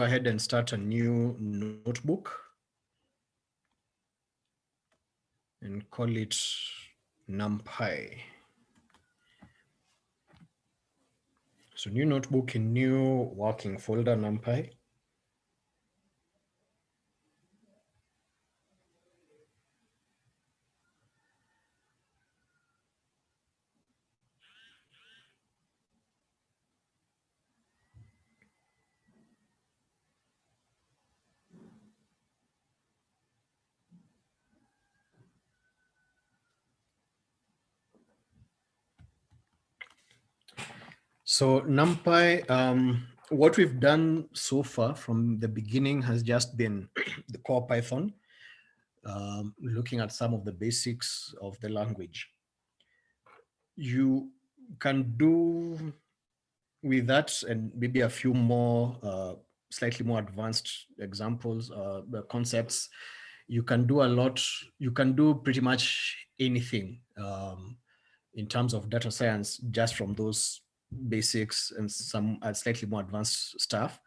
ahead and start a new notebook and call it NumPy. So new notebook in new working folder NumPy. So NumPy, what we've done so far from the beginning has just been the core Python, looking at some of the basics of the language. You can do with that and maybe a few more slightly more advanced examples, concepts. You can do a lot. You can do pretty much anything in terms of data science just from those basics and some slightly more advanced stuff.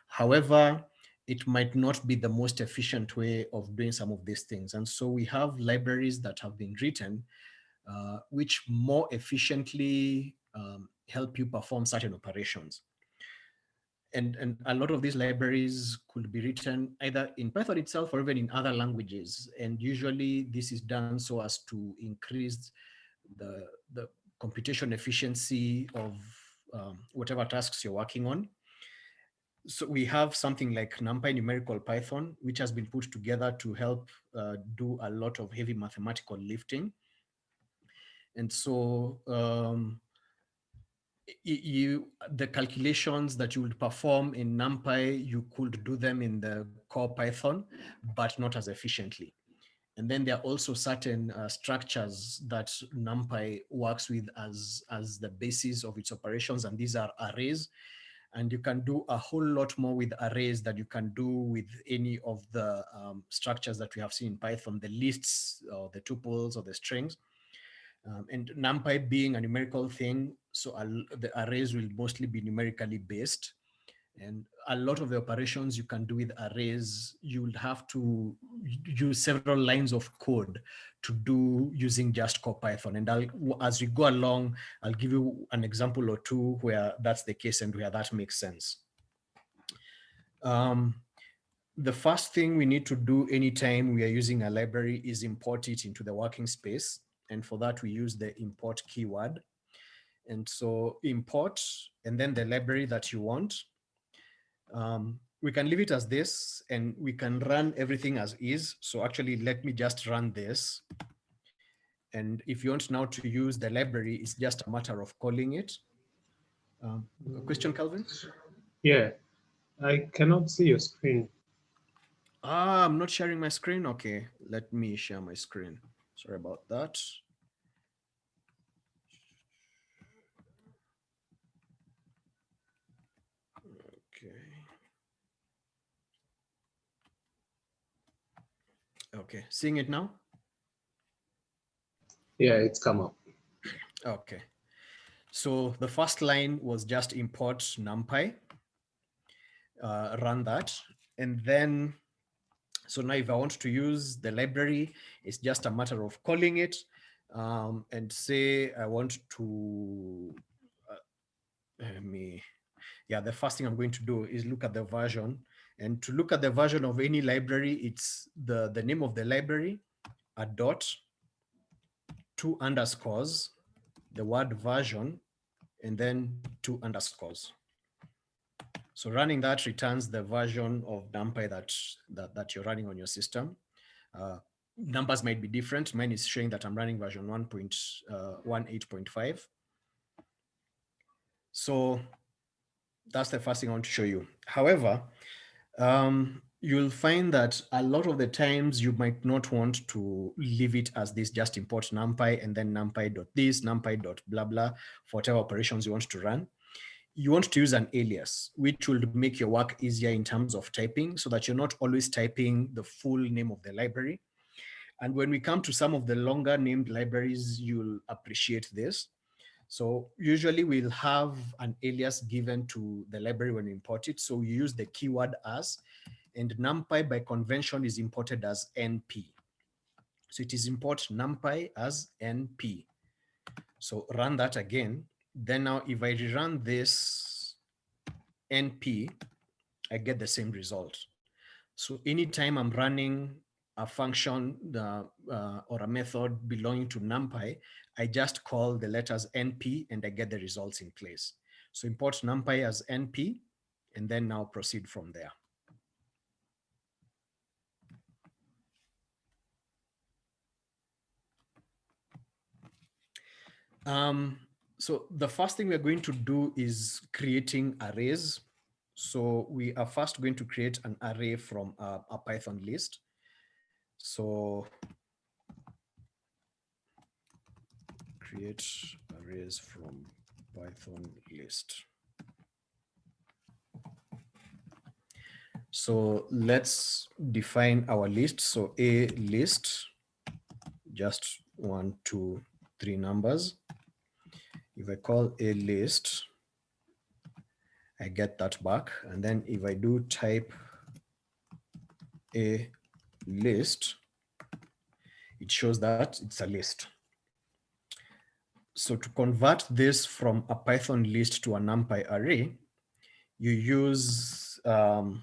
However, it might not be the most efficient way of doing some of these things. And so we have libraries that have been written which more efficiently help you perform certain operations. And a lot of these libraries could be written either in Python itself or even in other languages. And usually this is done so as to increase the computation efficiency of whatever tasks you're working on. So we have something like NumPy numerical Python, which has been put together to help do a lot of heavy mathematical lifting. And so the calculations that you would perform in NumPy, you could do them in the core Python, but not as efficiently. And then there are also certain structures that NumPy works with as the basis of its operations, and these are arrays. And you can do a whole lot more with arrays than you can do with any of the structures that we have seen in Python, the lists or the tuples or the strings. And NumPy being a numerical thing, so the arrays will mostly be numerically based. And a lot of the operations you can do with arrays, you will have to use several lines of code to do using just core Python. And as we go along, I'll give you an example or two where that's the case and where that makes sense. The first thing we need to do anytime we are using a library is import it into the working space. And for that, we use the import keyword. And so import, and then the library that you want. We can leave it as this, and we can run everything as is. So actually, let me just run this. And if you want now to use the library, it's just a matter of calling it. A question, Calvin? Yeah, I cannot see your screen. I'm not sharing my screen. Okay, let me share my screen. Sorry about that. Okay. Okay, seeing it now? Yeah, it's come up. Okay. So the first line was just import NumPy, run that. And then, so now if I want to use the library, it's just a matter of calling it and say I want to, the first thing I'm going to do is look at the version. And to look at the version of any library, it's the name of the library, a dot, 2 underscores, the word version, and then 2 underscores. So running that returns the version of NumPy that you're running on your system. Numbers might be different. Mine is showing that I'm running version 1.18.5. So that's the first thing I want to show you. However, you'll find that a lot of the times you might not want to leave it as this, just import NumPy and then NumPy.this, NumPy blah blah, for whatever operations you want to run. You want to use an alias, which will make your work easier in terms of typing so that you're not always typing the full name of the library. And when we come to some of the longer named libraries, you'll appreciate this. So usually we'll have an alias given to the library when we import it. So we use the keyword as, and NumPy by convention is imported as NP. So it is import NumPy as NP. So run that again. Then now if I rerun this NP, I get the same result. So anytime I'm running a function or a method belonging to NumPy, I just call the letters NP and I get the results in place. So import NumPy as NP and then now proceed from there. So the first thing we're going to do is creating arrays. So we are first going to create an array from a Python list. So create arrays from Python list. So let's define our list. So a list, just 1, 2, 3 numbers. If I call a list, I get that back. And then if I do type a list, it shows that it's a list. So to convert this from a Python list to a NumPy array, you use the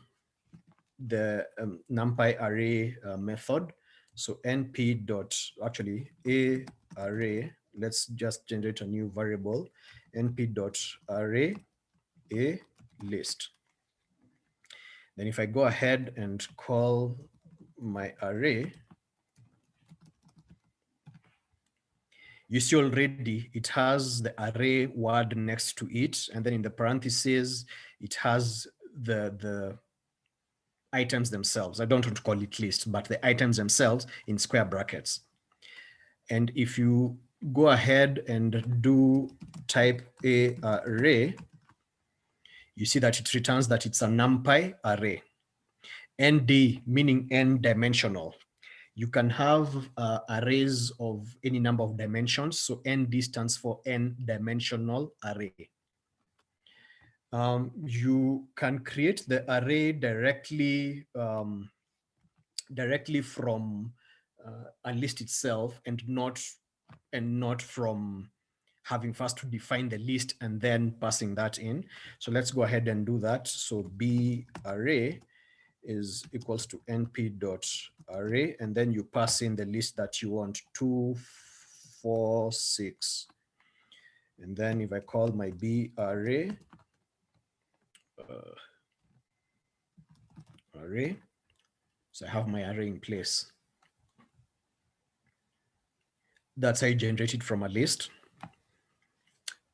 NumPy array method. So np dot, actually a array, let's just generate a new variable, np dot array a list. Then if I go ahead and call my array, you see already it has the array word next to it. And then in the parentheses, it has the items themselves. I don't want to call it list, but the items themselves in square brackets. And if you go ahead and do type a array, you see that it returns that it's a NumPy array. ND meaning n dimensional. You can have arrays of any number of dimensions. So ND stands for n dimensional array. You can create the array directly from a list itself and not from having first to define the list and then passing that in. So let's go ahead and do that. So b array is equals to np dot array, and then you pass in the list that you want, 2, 4, 6. And then if I call my b array, so I have my array in place. That's how I generate it from a list.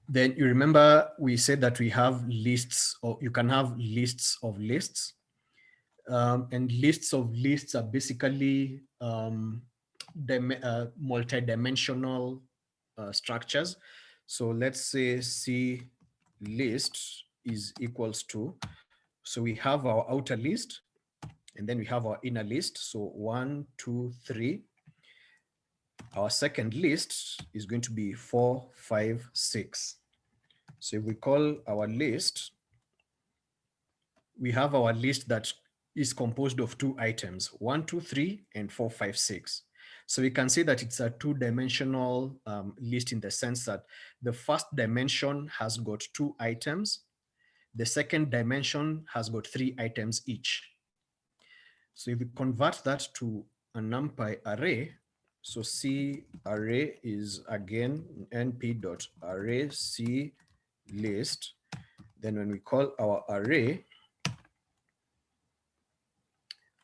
Then you remember we said that we have lists, or you can have lists of lists. And lists of lists are basically multi-dimensional structures. So let's say C list is equals to, so we have our outer list and then we have our inner list. So 1, 2, 3. Our second list is going to be 4, 5, 6. So if we call our list, we have our list that is composed of 2 items, 1, 2, 3, and 4, 5, 6. So we can say that it's a 2-dimensional list in the sense that the first dimension has got 2 items. The second dimension has got 3 items each. So if we convert that to a NumPy array, so C array is again np.array C list. Then when we call our array,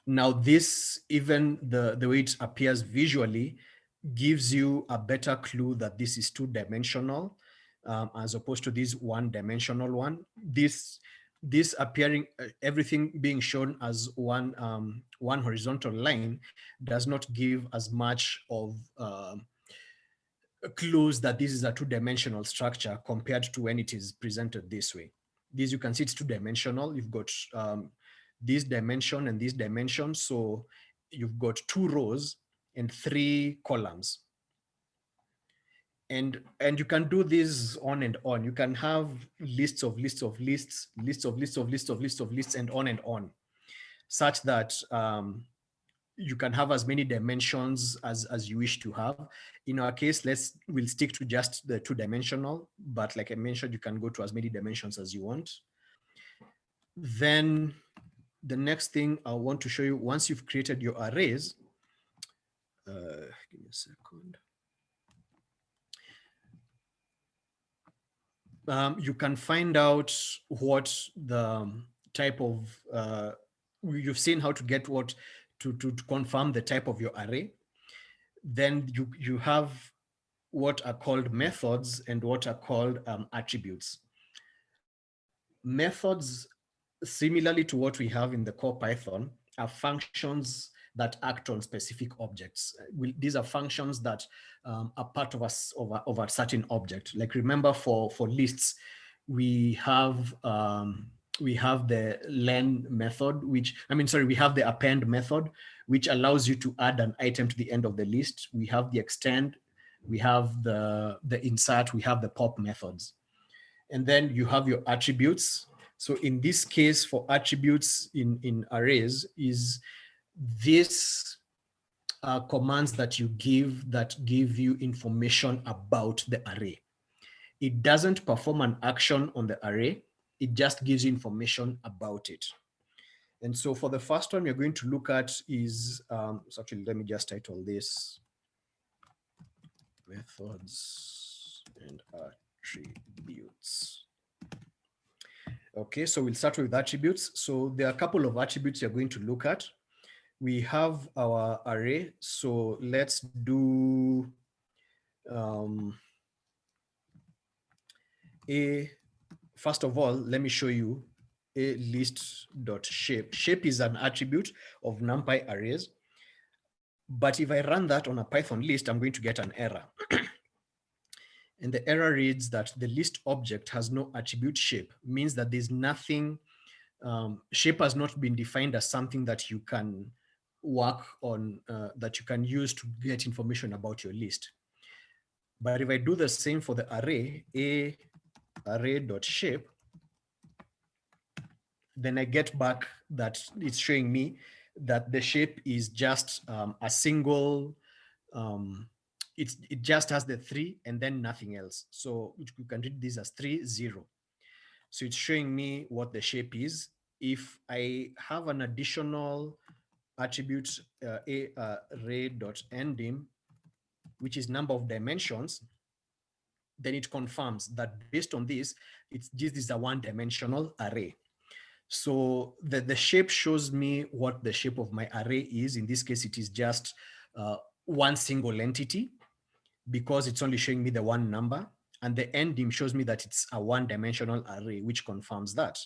now this, even the way it appears visually, gives you a better clue that this is 2-dimensional as opposed to this 1-dimensional one. This appearing, everything being shown as one horizontal line does not give as much of clues that this is a 2-dimensional structure compared to when it is presented this way. This, you can see it's 2-dimensional. You've got this dimension and this dimension. So you've got 2 rows and 3 columns. And you can do this on and on. You can have lists of lists of lists, lists of lists of lists of lists of lists, and on, such that you can have as many dimensions as you wish to have. In our case, we'll stick to just the 2-dimensional, but like I mentioned, you can go to as many dimensions as you want. Then the next thing I want to show you, once you've created your arrays, give me a second. You can find out what the type of, you've seen how to get what, to confirm the type of your array. Then you have what are called methods and what are called attributes. Methods, similarly to what we have in the core Python, are functions that act on specific objects. These are functions that are part of a certain object. Like remember, for lists, we have the len method, we have the append method, which allows you to add an item to the end of the list. We have the extend, we have the insert, we have the pop methods. And then you have your attributes. So in this case, for attributes in arrays, is this commands that you give that give you information about the array. It doesn't perform an action on the array. It just gives you information about it. And so for the first one we're going to look at is, so actually let me just title this methods and attributes. Okay, so we'll start with attributes. So there are a couple of attributes you're going to look at. We have our array. So let's do first of all, let me show you a list.shape. Shape is an attribute of NumPy arrays. But if I run that on a Python list, I'm going to get an error. And the error reads that the list object has no attribute shape, means that there's nothing, shape has not been defined as something that you can work on, that you can use to get information about your list. But if I do the same for the array, array.shape, then I get back that it's showing me that the shape is just a single, it just has the 3 and then nothing else. So you can read this as 3, 0. So it's showing me what the shape is. If I have an additional attribute, array.ending, which is number of dimensions, then it confirms that based on this, this is a 1-dimensional array. So the shape shows me what the shape of my array is. In this case, it is just one single entity, because it's only showing me the one number, and the ending shows me that it's a 1-dimensional array, which confirms that.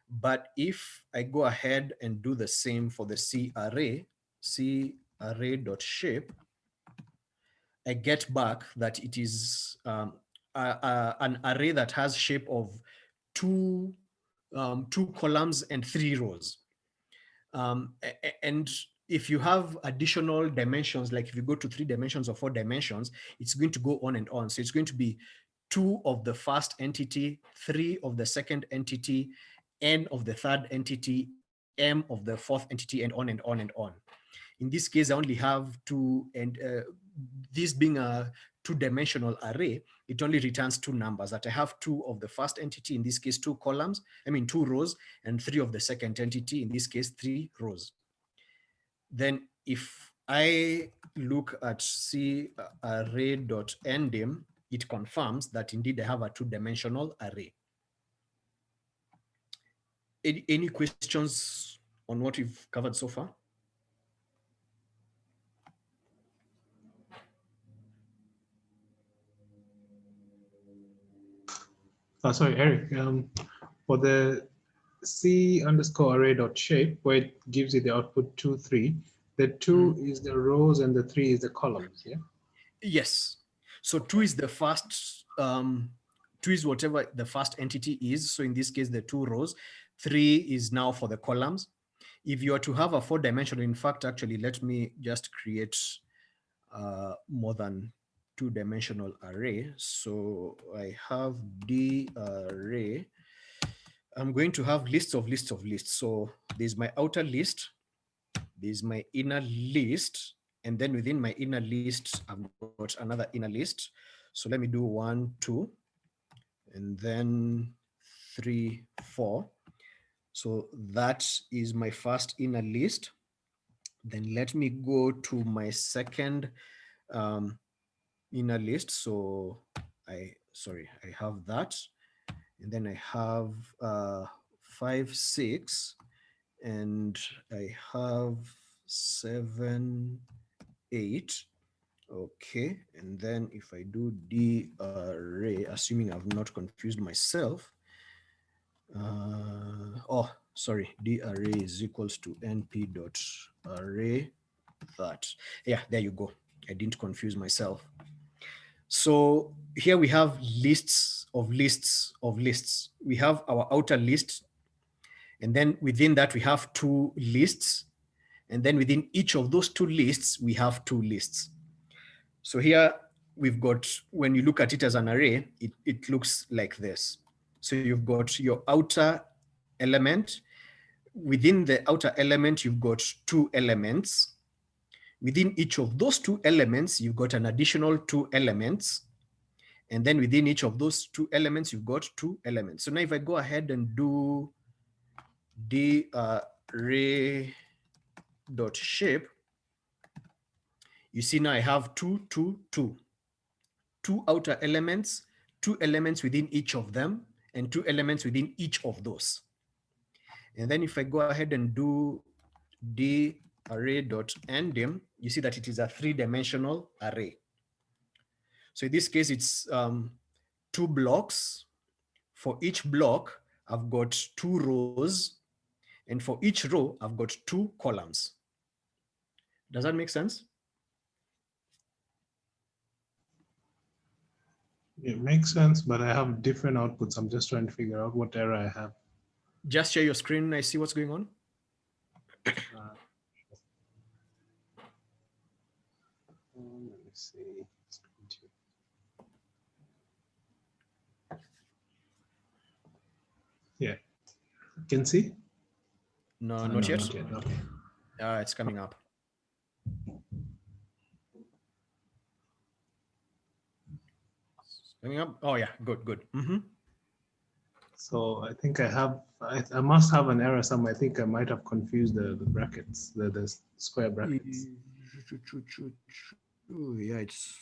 But if I go ahead and do the same for the C array.shape, I get back that it is an array that has shape of two columns and 3 rows. And if you have additional dimensions, like if you go to 3 dimensions or 4 dimensions, it's going to go on and on. So it's going to be 2 of the first entity, 3 of the second entity, n of the third entity, m of the fourth entity, and on and on and on. In this case, I only have 2, and this being a 2-dimensional array, it only returns 2 numbers, that I have 2 of the first entity, in this case 2 columns, 2 rows, and 3 of the second entity, in this case 3 rows. Then if I look at C array.ending, it confirms that indeed I have a 2-dimensional array. Any questions on what we've covered so far? Sorry, Eric. For the C_array.shape, where it gives you the output 2, 3, the 2 is the rows and the 3 is the columns, yeah? Yes. So 2 is the first, 2 is whatever the first entity is. So in this case, the 2 rows. 3 is now for the columns. If you are to have a 4-dimensional, in fact, actually, let me just create more than two-dimensional array. So I have D array. I'm going to have lists of lists of lists. So there's my outer list, there's my inner list, and then within my inner list, I've got another inner list. So let me do 1, 2, and then 3, 4. So that is my first inner list. Then let me go to my second inner list. So I have that. And then I have 5, 6, and I have 7, 8. Okay, and then if I do D array, assuming I've not confused myself, D array is equals to np dot array that. Yeah, there you go. I didn't confuse myself. So here we have lists of lists of lists. We have our outer list, and then within that we have two lists, and then within each of those two lists we have two lists. So here we've got, when you look at it as an array, it looks like this. So you've got your outer element. Within the outer element, you've got two elements. Within each of those two elements, you've got an additional two elements. And then within each of those two elements, you've got two elements. So now if I go ahead and do the array dot shape, you see now I have two outer elements, two elements within each of them, and two elements within each of those. And then if I go ahead and do the array dot endim, you see that it is a three-dimensional array. So in this case, it's two blocks. For each block, I've got two rows, and for each row, I've got two columns. Does that make sense? It makes sense, but I have different outputs. I'm just trying to figure out what error I have. Just share your screen. I see what's going on. Let me see. Yeah, you can see? No, No, not yet. not yet. Okay. It's coming up. It's coming up. Oh yeah, good, good. So I think I must have an error somewhere. I think I might have confused the brackets, the square brackets. Yeah, it's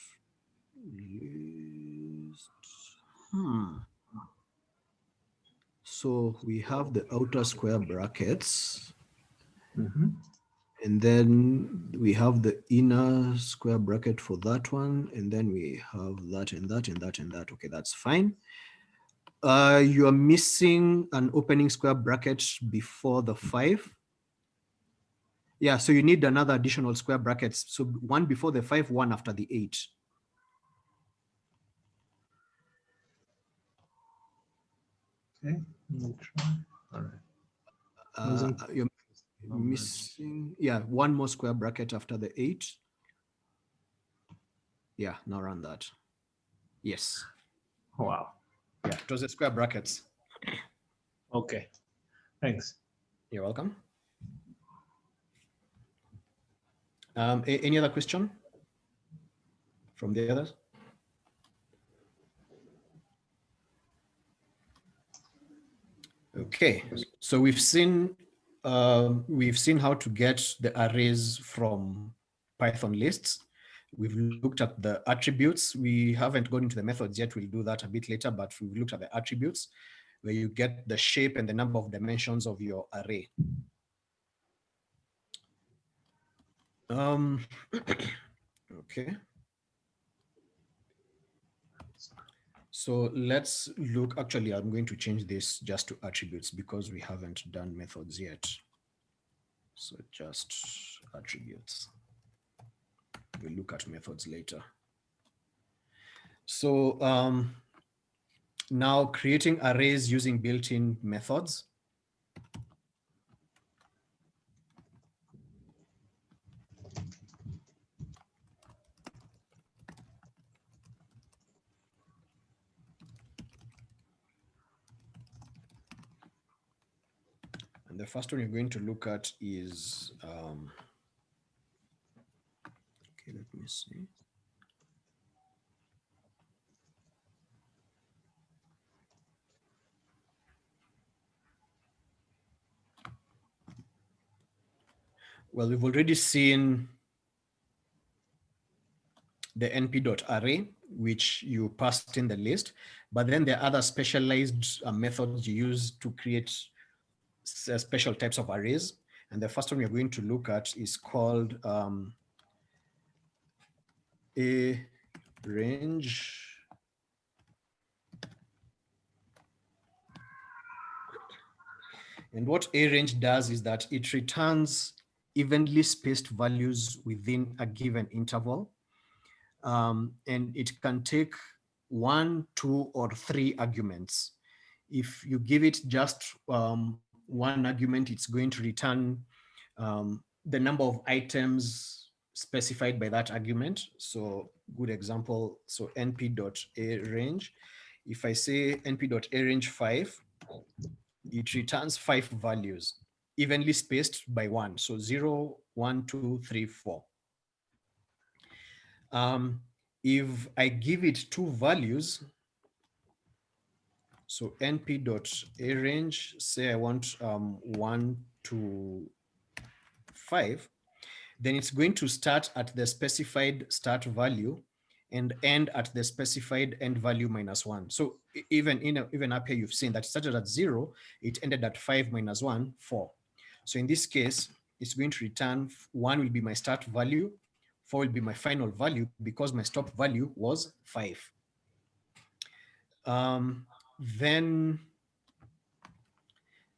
list. So we have the outer square brackets. And then we have the inner square bracket for that one. And then we have that and that and that and that. Okay, that's fine. You are missing an opening square bracket before the 5. Yeah, so you need another additional square brackets. So one before the 5, one after the 8. Okay, let me try. All right. You're missing, yeah, one more square bracket after the 8. Yeah, now run that. Yes. Wow. Yeah, it was the square brackets. Okay, thanks. You're welcome. Any other question from the others? Okay, so we've seen how to get the arrays from Python lists. We've looked at the attributes. We haven't gone into the methods yet. We'll do that a bit later, but we've looked at the attributes where you get the shape and the number of dimensions of your array. Okay. So let's look, actually, I'm going to change this just to attributes because we haven't done methods yet. So just attributes. We'll look at methods later. So now creating arrays using built-in methods. The first one you're going to look at is, okay, let me see. Well, we've already seen the np.array, which you passed in the list, but then there are other specialized methods you use to create special types of arrays. And the first one we're going to look at is called a range. And what a range does is that it returns evenly spaced values within a given interval. And it can take 1, 2, or 3 arguments. If you give it just one argument, it's going to return the number of items specified by that argument. So good example, so np.arange. If I say np.arange 5, it returns 5 values, evenly spaced by 1. So 0, 1, 2, 3, 4. If I give it 2 values, so np.arange, say I want 1 to 5, then it's going to start at the specified start value and end at the specified end value minus 1. So even up here, you've seen that it started at 0, it ended at 5 minus 1, 4. So in this case, it's going to return 1 will be my start value, 4 will be my final value because my stop value was 5.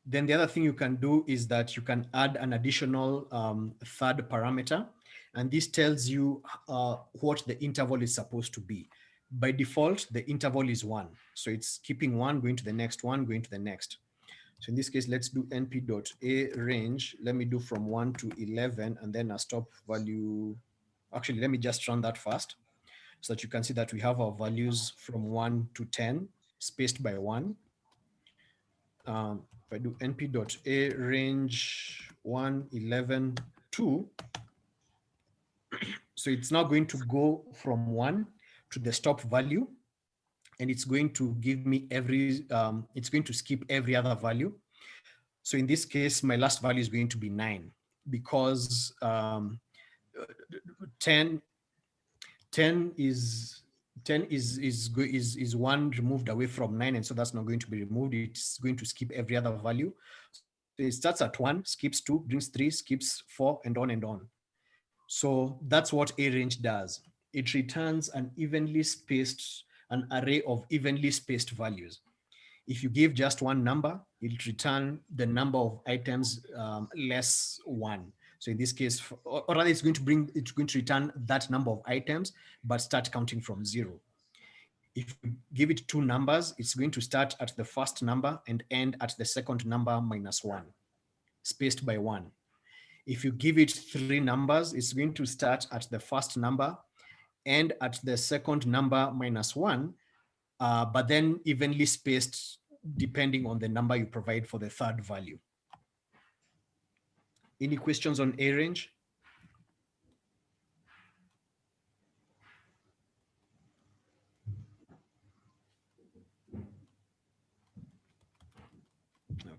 Then the other thing you can do is that you can add an additional third parameter, and this tells you what the interval is supposed to be. By default, the interval is 1. So it's keeping 1, going to the next one, going to the next. So in this case, let's do np.arange. Let me do from 1 to 11, and then a stop value. Actually, let me just run that first so that you can see that we have our values from 1 to 10 spaced by 1. If I do np.arange 1, 11, 2, so it's now going to go from 1 to the stop value, and it's going to give me it's going to skip every other value. So in this case, my last value is going to be 9 because 10 is 1 removed away from 9, and so that's not going to be removed. It's going to skip every other value. So it starts at 1, skips 2, brings 3, skips 4, and on and on. So that's what arange does. It returns an array of evenly spaced values. If you give just one number, it'll return the number of items less 1. So in this case, or rather, it's going to return that number of items, but start counting from 0. If you give it 2 numbers, it's going to start at the first number and end at the second number minus 1, spaced by 1. If you give it 3 numbers, it's going to start at the first number, end at the second number minus 1, but then evenly spaced depending on the number you provide for the third value. Any questions on arange?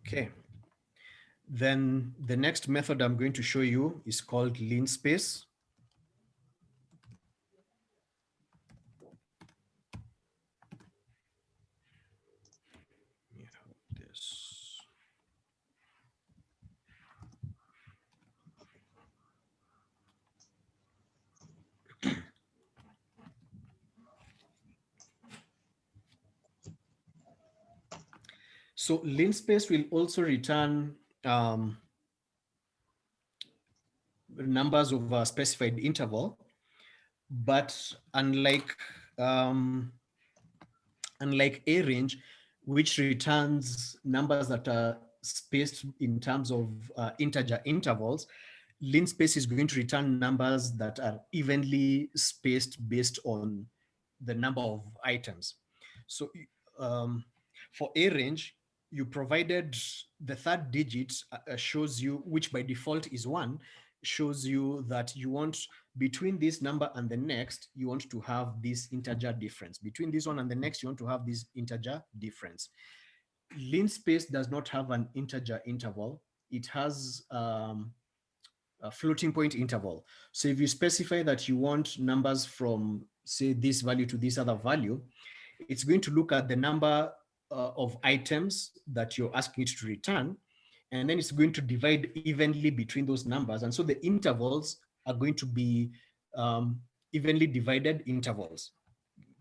Okay. Then the next method I'm going to show you is called linspace. So linspace will also return numbers of a specified interval, but unlike arange, which returns numbers that are spaced in terms of integer intervals, linspace is going to return numbers that are evenly spaced based on the number of items. So for arange, you provided the third digit shows you, which by default is 1, shows you that you want between this number and the next, you want to have this integer difference. Between this one and the next, you want to have this integer difference. Linspace does not have an integer interval. It has a floating point interval. So if you specify that you want numbers from, say, this value to this other value, it's going to look at the number of items that you're asking it to return, and then it's going to divide evenly between those numbers. And so the intervals are going to be evenly divided intervals.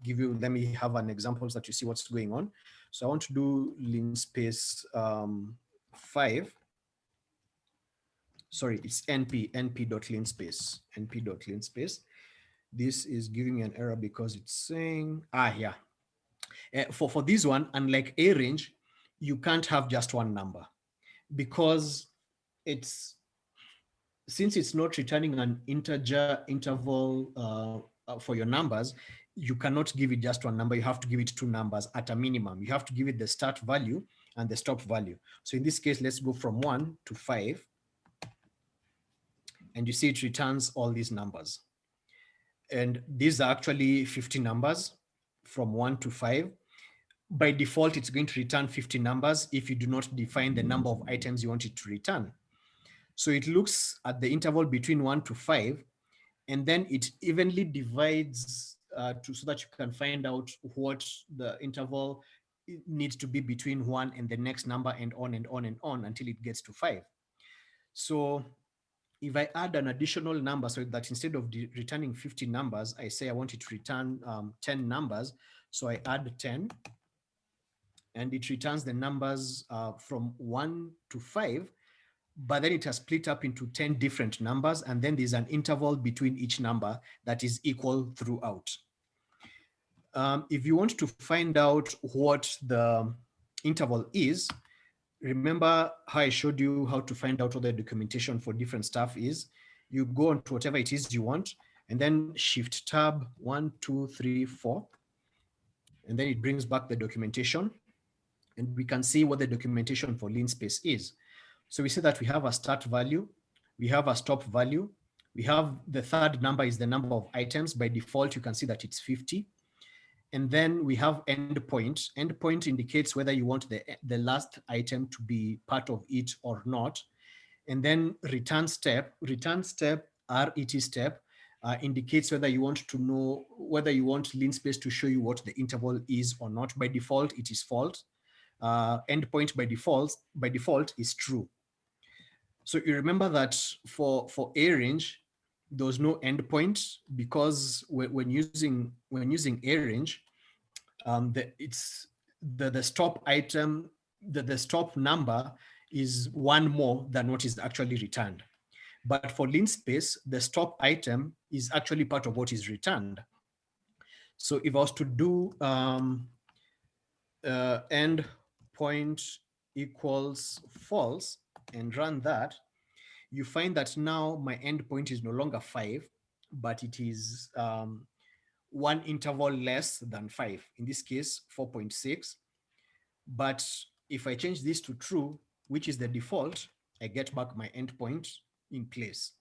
Let me have an example so that you see what's going on. So I want to do linspace 5. Sorry, it's np.linspace, np.linspace. This is giving me an error because it's saying, yeah. For this one, unlike a range, you can't have just one number because since it's not returning an integer interval for your numbers, you cannot give it just one number. You have to give it 2 numbers at a minimum. You have to give it the start value and the stop value. So in this case, let's go from 1 to 5. And you see it returns all these numbers. And these are actually 50 numbers from 1 to 5. By default, it's going to return 50 numbers if you do not define the number of items you want it to return. So it looks at the interval between 1 to 5, and then it evenly divides so that you can find out what the interval needs to be between 1 and the next number, and on and on and on until it gets to 5. So if I add an additional number, so that instead of returning 50 numbers, I say I want it to return 10 numbers. So I add 10, and it returns the numbers from 1 to 5, but then it has split up into 10 different numbers, and then there's an interval between each number that is equal throughout. If you want to find out what the interval is, remember how I showed you how to find out what the documentation for different stuff is. You go on to whatever it is you want, and then shift tab 1, 2, 3, 4, and then it brings back the documentation, and we can see what the documentation for linspace is. So we see that we have a start value, we have a stop value, we have the third number is the number of items. By default, you can see that it's 50. And then we have endpoint. Endpoint indicates whether you want the last item to be part of it or not. And then return step, RET step, indicates whether you want to know whether you want linspace to show you what the interval is or not. By default, it is false. Endpoint by default is true. So you remember that for a range, there was no endpoint because when using a range, the stop item, the stop number is 1 more than what is actually returned. But for linspace, the stop item is actually part of what is returned. So if I was to do end point equals false and run that, you find that now my endpoint is no longer 5, but it is 1 interval less than 5, in this case 4.6. But if I change this to true, which is the default, I get back my endpoint in place.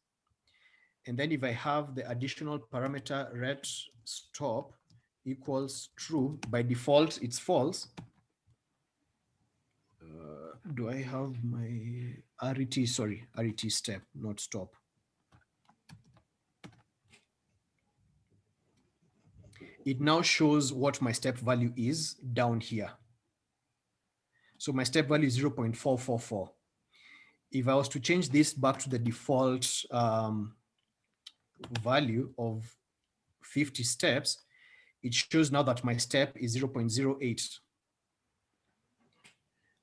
And then if I have the additional parameter ret stop equals true, by default it's false. Do I have my RET? Sorry, RET step, not stop. It now shows what my step value is down here. So my step value is 0.444. If I was to change this back to the default value of 50 steps, it shows now that my step is 0.08.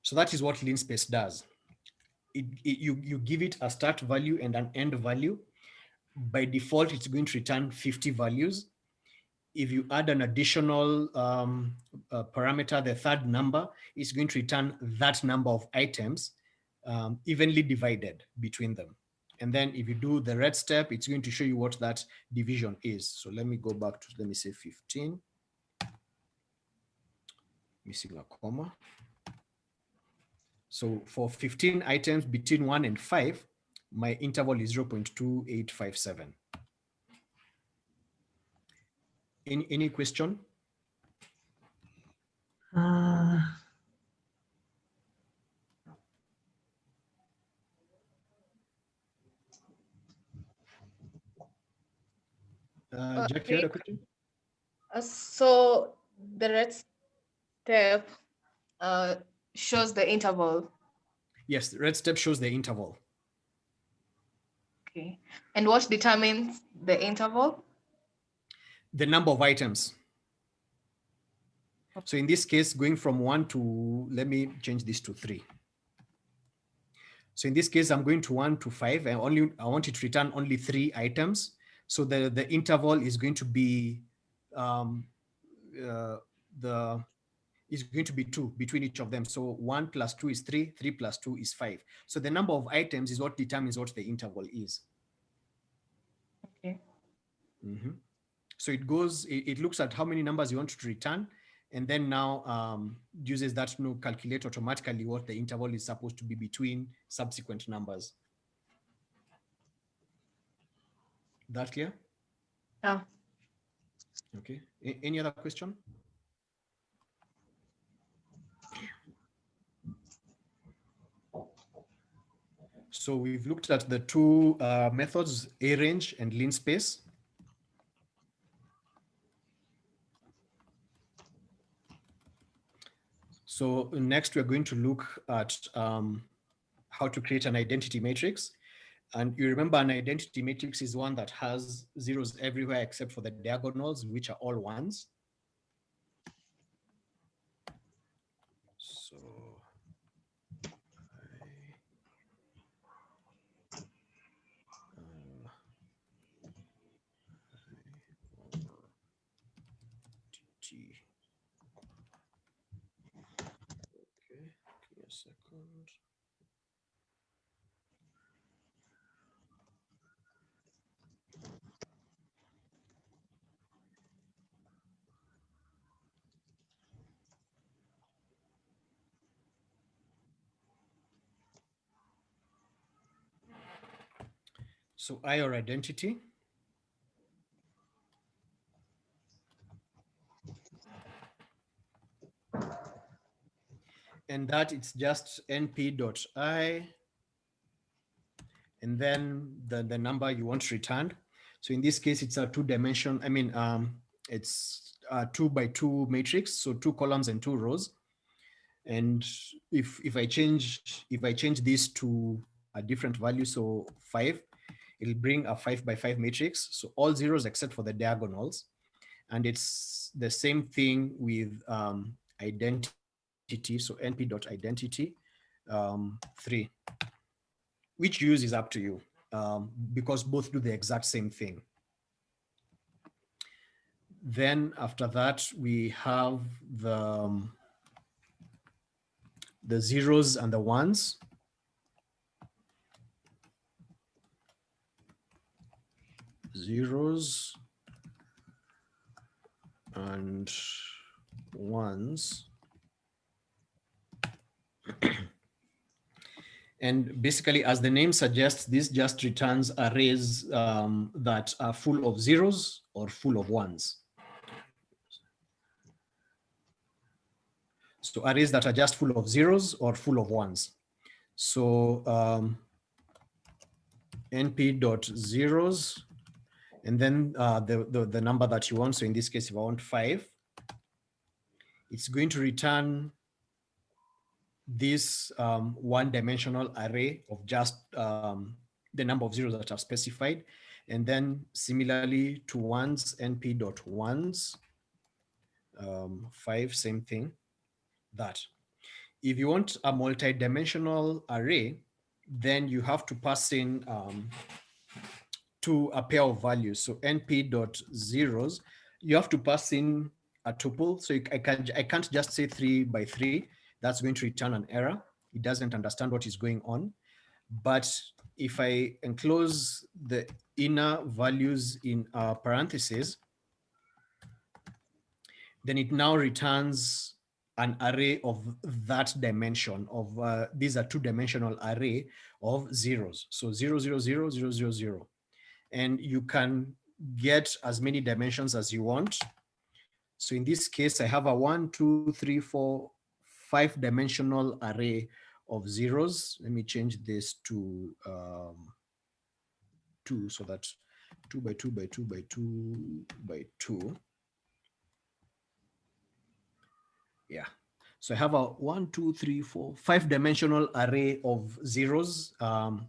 So that is what linspace does. You give it a start value and an end value. By default, it's going to return 50 values. If you add an additional parameter, the third number, is going to return that number of items evenly divided between them. And then if you do the red step, it's going to show you what that division is. So let me go back to, let me say 15. Missing a comma. So for 15 items between 1 and 5, my interval is 0.2857. Any question? Jack, you had a question? So the red step uh, shows the interval. Yes, the red step shows the interval. Okay. And what determines the interval? The number of items. So in this case, going from 1 to, let me change this to 3. So in this case, I'm going to 1 to 5. I want it to return only 3 items. So the interval is going to be is going to be 2 between each of them. So 1 plus 2 is 3, 3 plus 2 is 5. So the number of items is what determines what the interval is. Okay. Mm-hmm. So it looks at how many numbers you want to return, and then now uses that to calculate automatically what the interval is supposed to be between subsequent numbers. That clear? Yeah. Okay. Any other question? So we've looked at the two methods, arange and linspace. So next we're going to look at how to create an identity matrix. And you remember an identity matrix is one that has zeros everywhere except for the diagonals, which are all ones. So T. Okay, give me a second. So I or identity. And that it's just np.I and then the number you want returned. So in this case, it's a two-dimension, it's a 2x2 matrix, so 2 columns and 2 rows. And if I change this to a different value, so 5, it'll bring a 5x5 matrix. So all zeros except for the diagonals. And it's the same thing with identity. So np.identity 3, which use is up to you because both do the exact same thing. Then after that, we have the zeros and the ones. Zeros and ones. And basically, as the name suggests, this just returns arrays that are full of zeros or full of ones. So arrays that are just full of zeros or full of ones. So np.zeros, and then the number that you want. So in this case, if I want 5, it's going to return this one-dimensional array of just the number of zeros that are specified. And then similarly to ones, np.ones, 5, same thing, that. If you want a multi-dimensional array, then you have to pass in to a pair of values. So np.zeros, you have to pass in a tuple. So I can't just say 3 by 3. That's going to return an error. It doesn't understand what is going on. But if I enclose the inner values in parentheses, then it now returns an array of that dimension of, these are two-dimensional array of zeros. So 0, 0, 0, 0, 0, 0. And you can get as many dimensions as you want. So in this case, I have a 1, 2, 3, 4, 5-dimensional array of zeros. Let me change this to 2, so that 2 by 2 by 2 by 2 by 2. Yeah. So I have a 1, 2, 3, 4, 5-dimensional array of zeros, of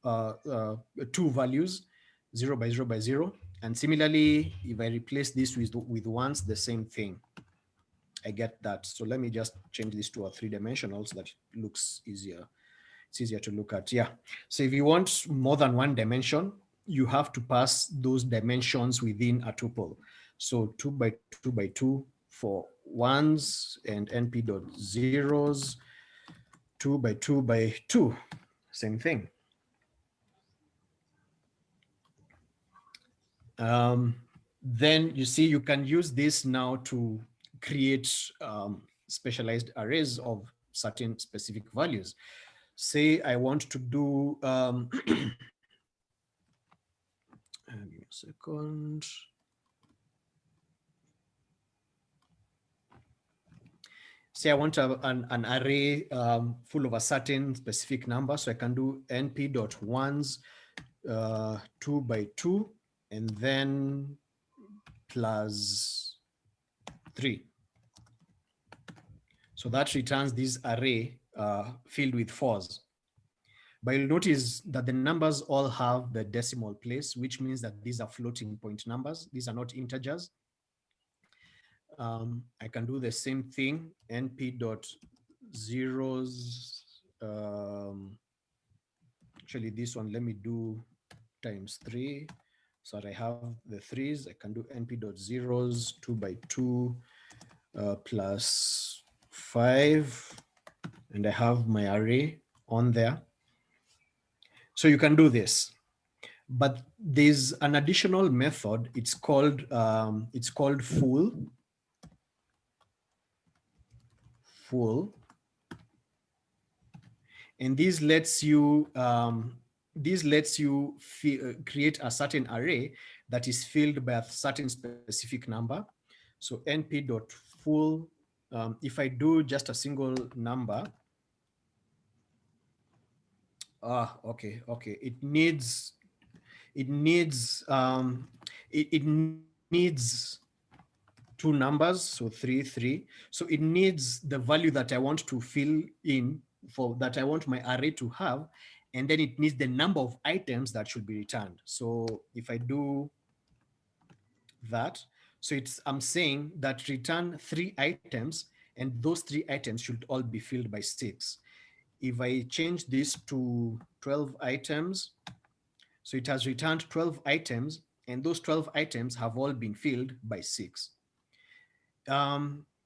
2 values, 0 by 0 by 0. And similarly, if I replace this with ones, the same thing. I get that. So let me just change this to a 3-dimensional so that it looks easier. It's easier to look at. Yeah. So if you want more than one dimension, you have to pass those dimensions within a tuple. So 2 by 2 by 2 for ones and np dot zeros, 2 by 2 by 2, same thing. Then you see you can use this now to create specialized arrays of certain specific values. Say I want to do, give me a second. Say I want an array full of a certain specific number. So I can do np.ones 2 by 2 and then plus 3. So that returns this array filled with 4s. But you'll notice that the numbers all have the decimal place, which means that these are floating point numbers. These are not integers. I can do the same thing, np dot zeros. Actually, this one, let me do times 3. So that I have the 3s. I can do np dot zeros 2 by 2 plus 5. And I have my array on there. So you can do this. But there's an additional method. It's called full. And this lets you create a certain array that is filled by a certain specific number. So np.full, if I do just a single number, okay, it needs two numbers, so 3, 3. So it needs the value that I want to fill in, for that I want my array to have, and then it needs the number of items that should be returned. So if I do that, so I'm saying that return 3 items, and those 3 items should all be filled by 6. If I change this to 12 items, so it has returned 12 items, and those 12 items have all been filled by 6.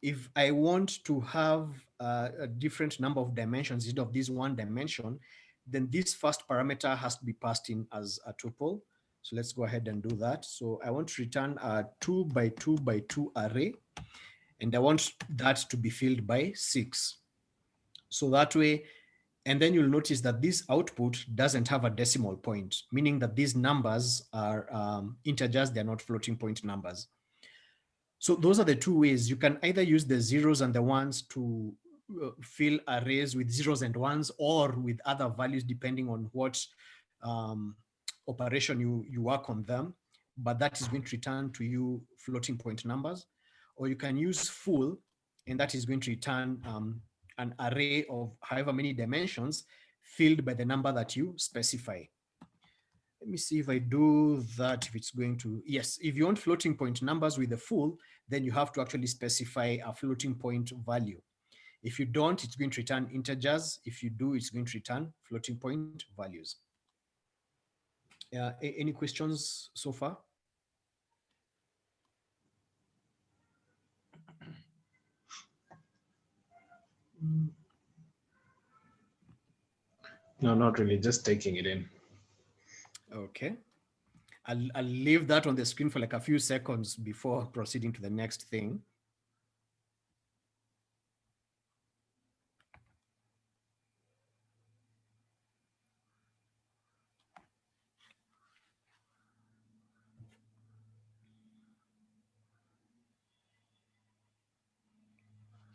If I want to have a different number of dimensions instead of this one dimension, then this first parameter has to be passed in as a tuple. So let's go ahead and do that. So I want to return a 2 by 2 by 2 array, and I want that to be filled by 6. So that way, and then you'll notice that this output doesn't have a decimal point, meaning that these numbers are integers, they're not floating point numbers. So those are the two ways. You can either use the zeros and the ones to fill arrays with zeros and ones, or with other values depending on what operation you work on them, but that is going to return to you floating point numbers. Or you can use full, and that is going to return an array of however many dimensions filled by the number that you specify. Let me see if I do that, if it's going to, yes, if you want floating point numbers with the full, then you have to actually specify a floating point value. If you don't, it's going to return integers. If you do, it's going to return floating point values. Any questions so far? No, not really, just taking it in. Okay. I'll leave that on the screen for like a few seconds before proceeding to the next thing.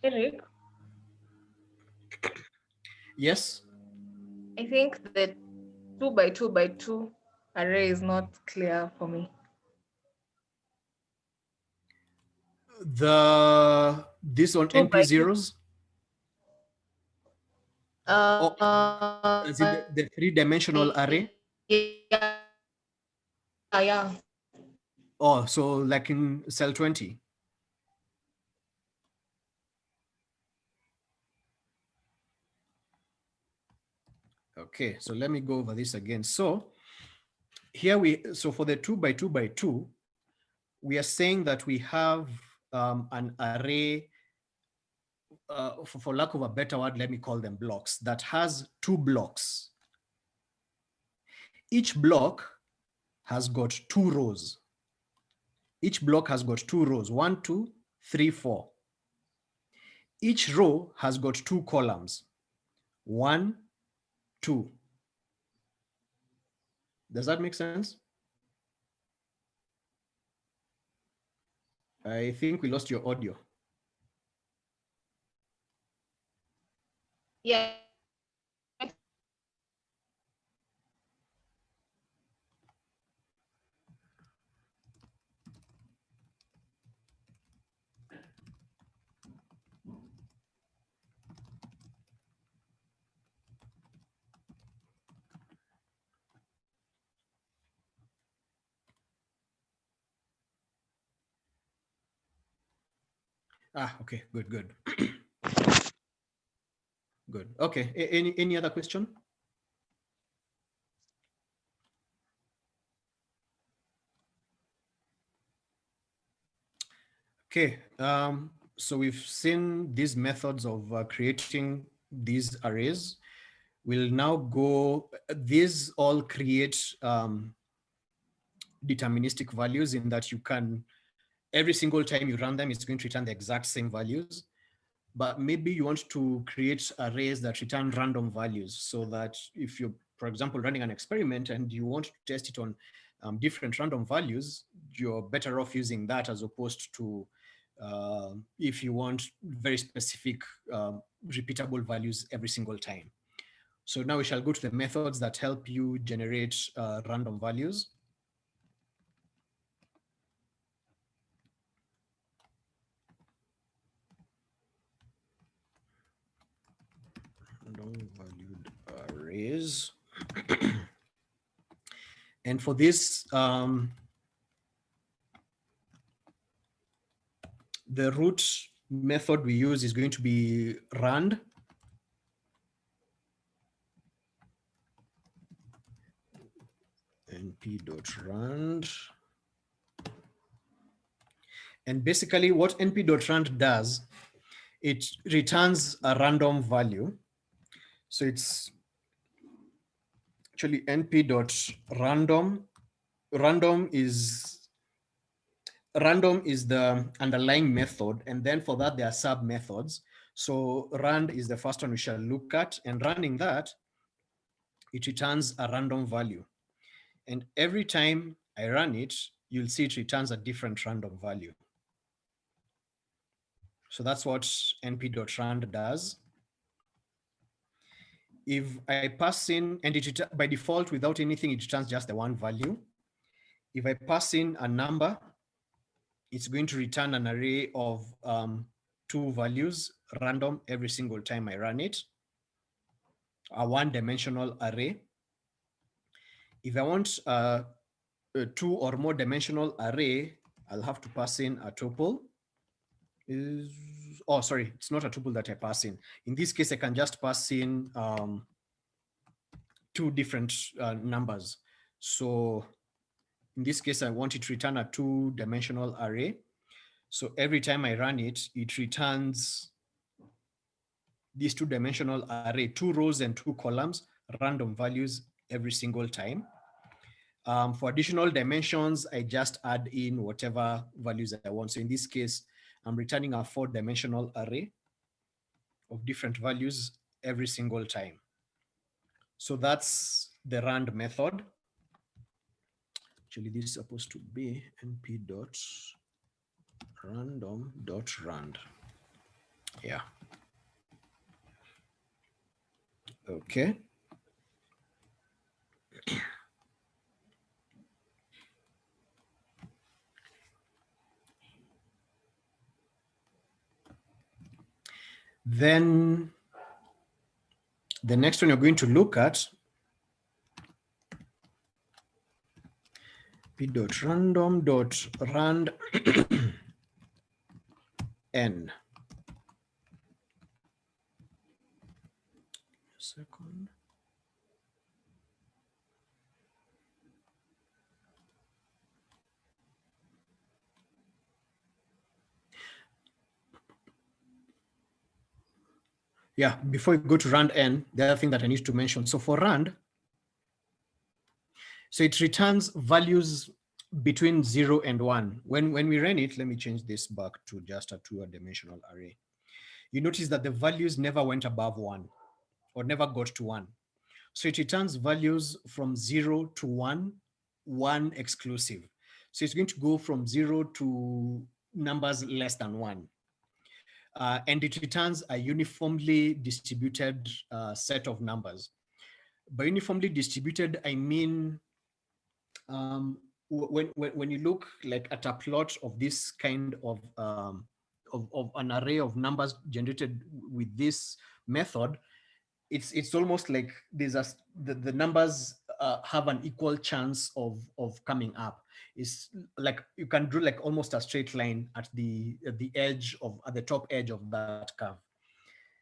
Eric, Yes. I think the 2 by 2 by 2 array is not clear for me. This one 2 NP by 2. zeros. Oh, is it the three-dimensional array? Yeah, yeah. Oh, so like in cell 20. Okay, so let me go over this again. So here so for the 2 by 2 by 2, we are saying that we have an array, for lack of a better word, let me call them blocks, that has 2 blocks. Each block has got 2 rows. Each block has got 2 rows, 1, 2, 3, 4. Each row has got 2 columns, 1, 2. Does that make sense? I think we lost your audio. Yeah. Ah, okay, good, good. Good. Okay, any other question? Okay, so we've seen these methods of creating these arrays. We'll now go, these all create deterministic values in that you can, every single time you run them, it's going to return the exact same values. But maybe you want to create arrays that return random values so that if you're, for example, running an experiment and you want to test it on different random values, you're better off using that as opposed to if you want very specific repeatable values every single time. So now we shall go to the methods that help you generate random values. Random valued arrays. And for this, the root method we use is going to be rand. np.rand. And basically what np.rand does, it returns a random value. So it's actually np.random. Random is the underlying method, and then for that there are sub methods. So rand is the first one we shall look at, and running that, it returns a random value. And every time I run it, you'll see it returns a different random value. So that's what np.rand does. If I pass in, and it by default, without anything, it returns just the one value. If I pass in a number, it's going to return an array of 2 values, random, every single time I run it, a one-dimensional array. If I want a 2 or more dimensional array, I'll have to pass in a tuple. Oh, sorry, it's not a tuple that I pass in. In this case, I can just pass in 2 different numbers. So in this case, I want it to return a 2-dimensional array. So every time I run it, it returns this 2-dimensional array, 2 rows and 2 columns, random values every single time. For additional dimensions, I just add in whatever values I want. So in this case, I'm returning a 4-dimensional array of different values every single time. So that's the rand method. Actually, this is supposed to be np.random.rand. Yeah. Okay. Then the next one you're going to look at p.random.rand n. Second. Yeah, before you go to rand n, the other thing that I need to mention. So for rand, so it returns values between 0 and 1. When we ran it, let me change this back to just a 2-dimensional array. You notice that the values never went above 1 or never got to 1. So it returns values from 0 to 1, 1 exclusive. So it's going to go from 0 to numbers less than 1. And it returns a uniformly distributed set of numbers. By uniformly distributed, I mean when you look like at a plot of this kind of an array of numbers generated with this method, it's almost like there's the numbers have an equal chance of coming up. It's like you can draw like almost a straight line at the edge of at the top edge of that curve.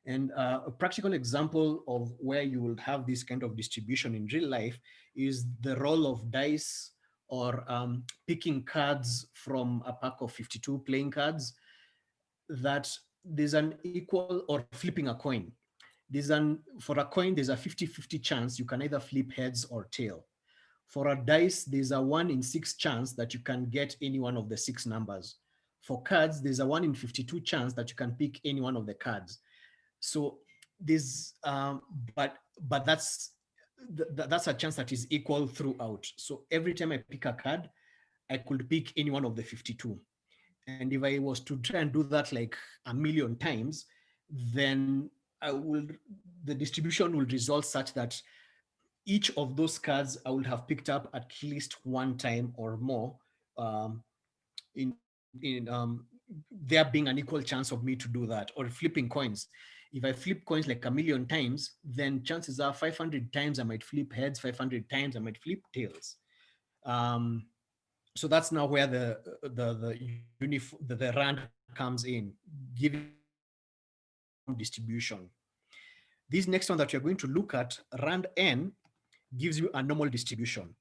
And a practical example of where you will have this kind of distribution in real life is the roll of dice or picking cards from a pack of 52 playing cards, that there's an equal, or flipping a coin. For a coin, there's a 50-50 chance you can either flip heads or tail. For a dice, there's a 1 in 6 chance that you can get any one of the 6 numbers. For cards, there's a 1 in 52 chance that you can pick any one of the cards. So this, but that's a chance that is equal throughout. So every time I pick a card, I could pick any one of the 52. And if I was to try and do that like a million times, then the distribution will result such that each of those cards I would have picked up at least one time or more, in there being an equal chance of me to do that. Or flipping coins. If I flip coins like a million times, then chances are 500 times I might flip heads, 500 times I might flip tails. So that's now where the rand comes in, giving distribution. This next one that you're going to look at, rand n, gives you a normal distribution.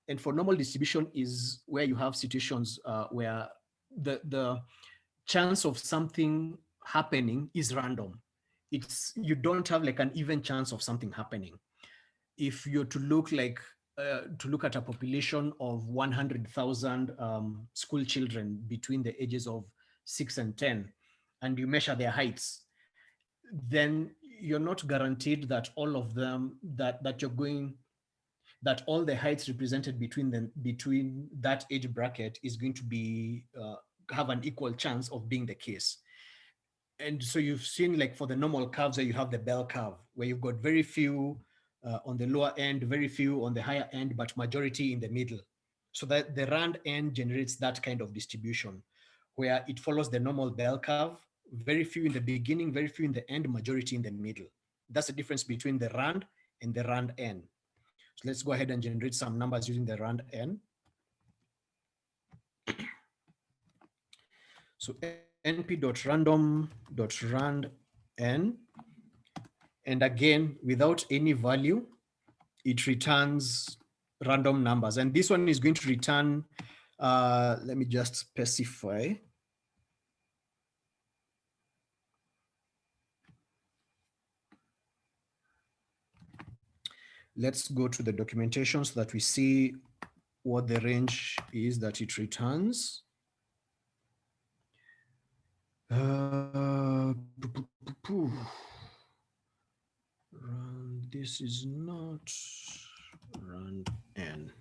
And for normal distribution is where you have situations where the chance of something happening is random. You don't have like an even chance of something happening. If you're to look at a population of 100,000 school children between the ages of 6 and 10, and you measure their heights, then you're not guaranteed that all of them that all the heights represented between that age bracket is going to be have an equal chance of being the case. And so you've seen, like, for the normal curves, where you have the bell curve, where you've got very few on the lower end, very few on the higher end, but majority in the middle. So that the rand n generates that kind of distribution, where it follows the normal bell curve, very few in the beginning, very few in the end, majority in the middle. That's the difference between the rand and the rand n. So let's go ahead and generate some numbers using the rand n. So np.random.rand n, and again, without any value, it returns random numbers. And this one is going to return, let me just specify. Let's go to the documentation so that we see what the range is that it returns. This is not rand n.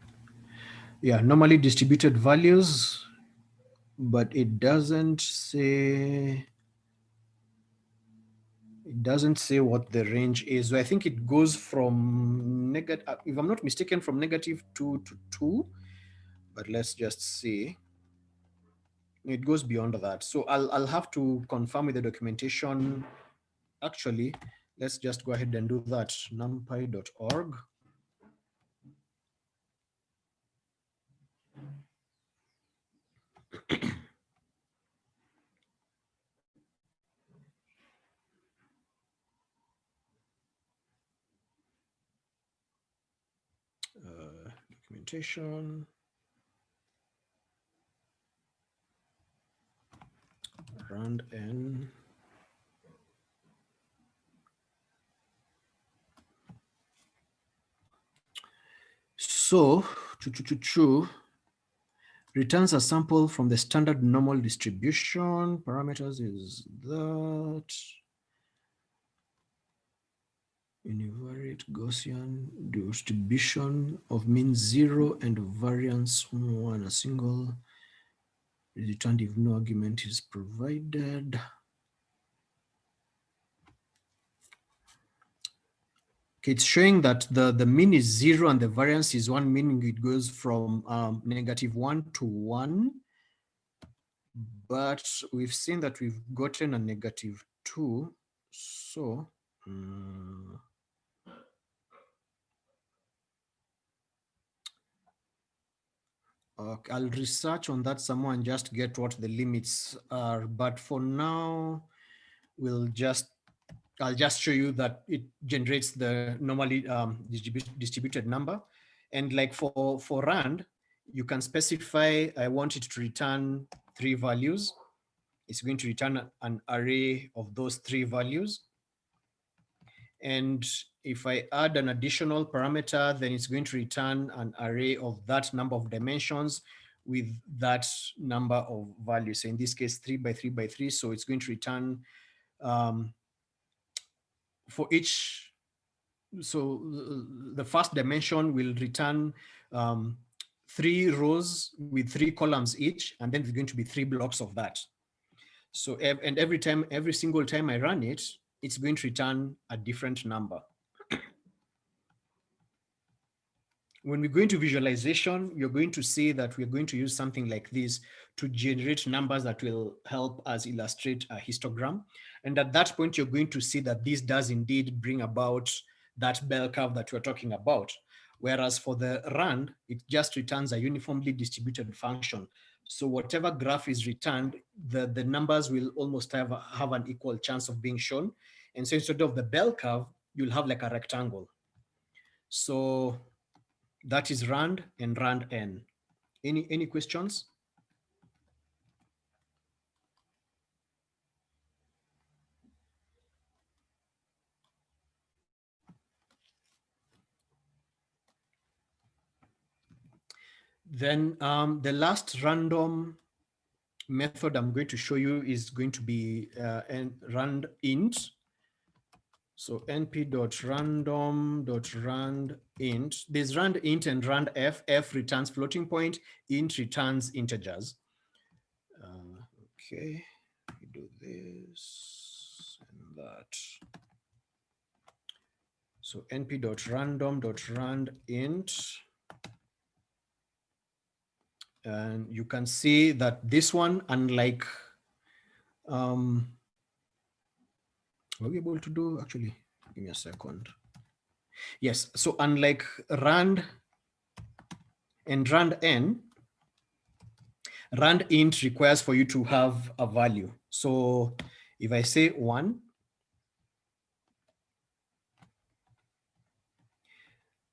Yeah, normally distributed values, but it doesn't say. It doesn't say what the range is. So I think it goes from negative, if I'm not mistaken, from -2 to 2, but let's just see. It goes beyond that. So I'll have to confirm with the documentation. Actually, let's just go ahead and do that. numpy.org. Documentation. Rand n. So, returns a sample from the standard normal distribution. Parameters is that. Univariate Gaussian distribution of mean 0 and variance 1. A single is returned if no argument is provided. Okay, it's showing that the mean is 0 and the variance is 1, meaning it goes from -1 to 1. But we've seen that we've gotten a -2. So okay, I'll research on that some more and just get what the limits are. But for now, I'll just show you that it generates the normally distributed number. And like for Rand, you can specify, I want it to return 3 values. It's going to return an array of those 3 values. And if I add an additional parameter, then it's going to return an array of that number of dimensions with that number of values. So in this case, 3 by 3 by 3. So it's going to return for each. So the first dimension will return 3 rows with 3 columns each, and then there's going to be 3 blocks of that. So, and every single time I run it, it's going to return a different number. When we go into visualization, you're going to see that we're going to use something like this to generate numbers that will help us illustrate a histogram. And at that point, you're going to see that this does indeed bring about that bell curve that we're talking about. Whereas for the RAND, it just returns a uniformly distributed function. So whatever graph is returned, the numbers will almost have an equal chance of being shown. And so instead of the bell curve, you'll have like a rectangle. So that is Rand and Rand N. Any questions? Then the last random method I'm going to show you is going to be rand int. So np.random.randint. There's rand int and rand f. F returns floating point, int returns integers. Okay, we do this and that. So np.random.randint. And you can see that this one, unlike, are we able to do, actually, give me a second. Yes, so unlike rand and rand n, rand int requires for you to have a value. So if I say 1,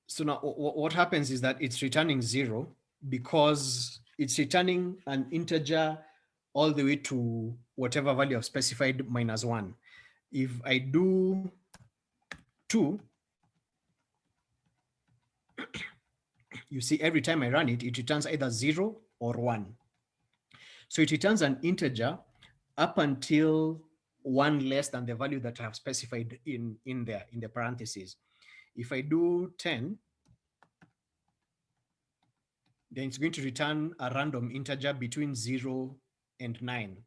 so now what happens is that it's returning 0 because it's returning an integer all the way to whatever value I've specified -1. If I do 2, you see every time I run it, it returns either 0 or 1. So it returns an integer up until 1 less than the value that I have specified in the parentheses. If I do 10, then it's going to return a random integer between 0 and 9.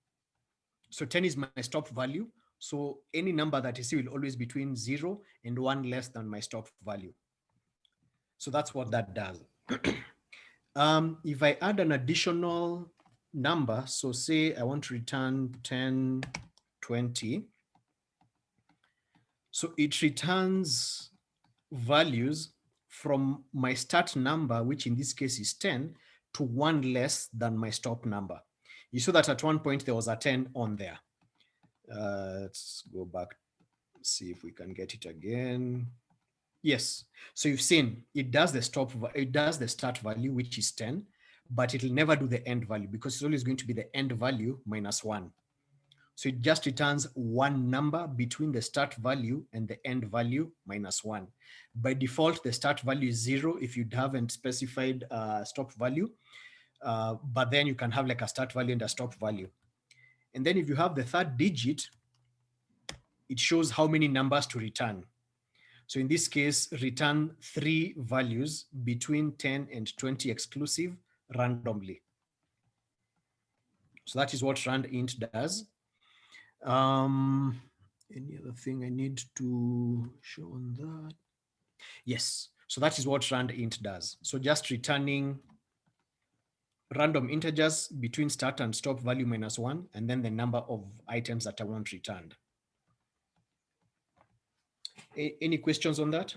So 10 is my stop value. So any number that you see will always be between 0 and 1 less than my stop value. So that's what that does. If I add an additional number, so say I want to return 10, 20. So it returns values from my start number, which in this case is 10, to 1 less than my stop number. You saw that at one point there was a 10 on there. Let's go back, see if we can get it again. Yes, so you've seen it does the start value, which is 10, but it'll never do the end value because it's always going to be the end value minus 1. So it just returns one number between the start value and the end value minus 1. By default, the start value is 0 if you haven't specified stop value, but then you can have like a start value and a stop value. And then if you have the third digit, it shows how many numbers to return. So in this case, return 3 values between 10 and 20 exclusive randomly. So that is what randint does. Any other thing I need to show on that? Yes, so that is what randint does. So just returning random integers between start and stop value minus 1, and then the number of items that I want returned. Any questions on that?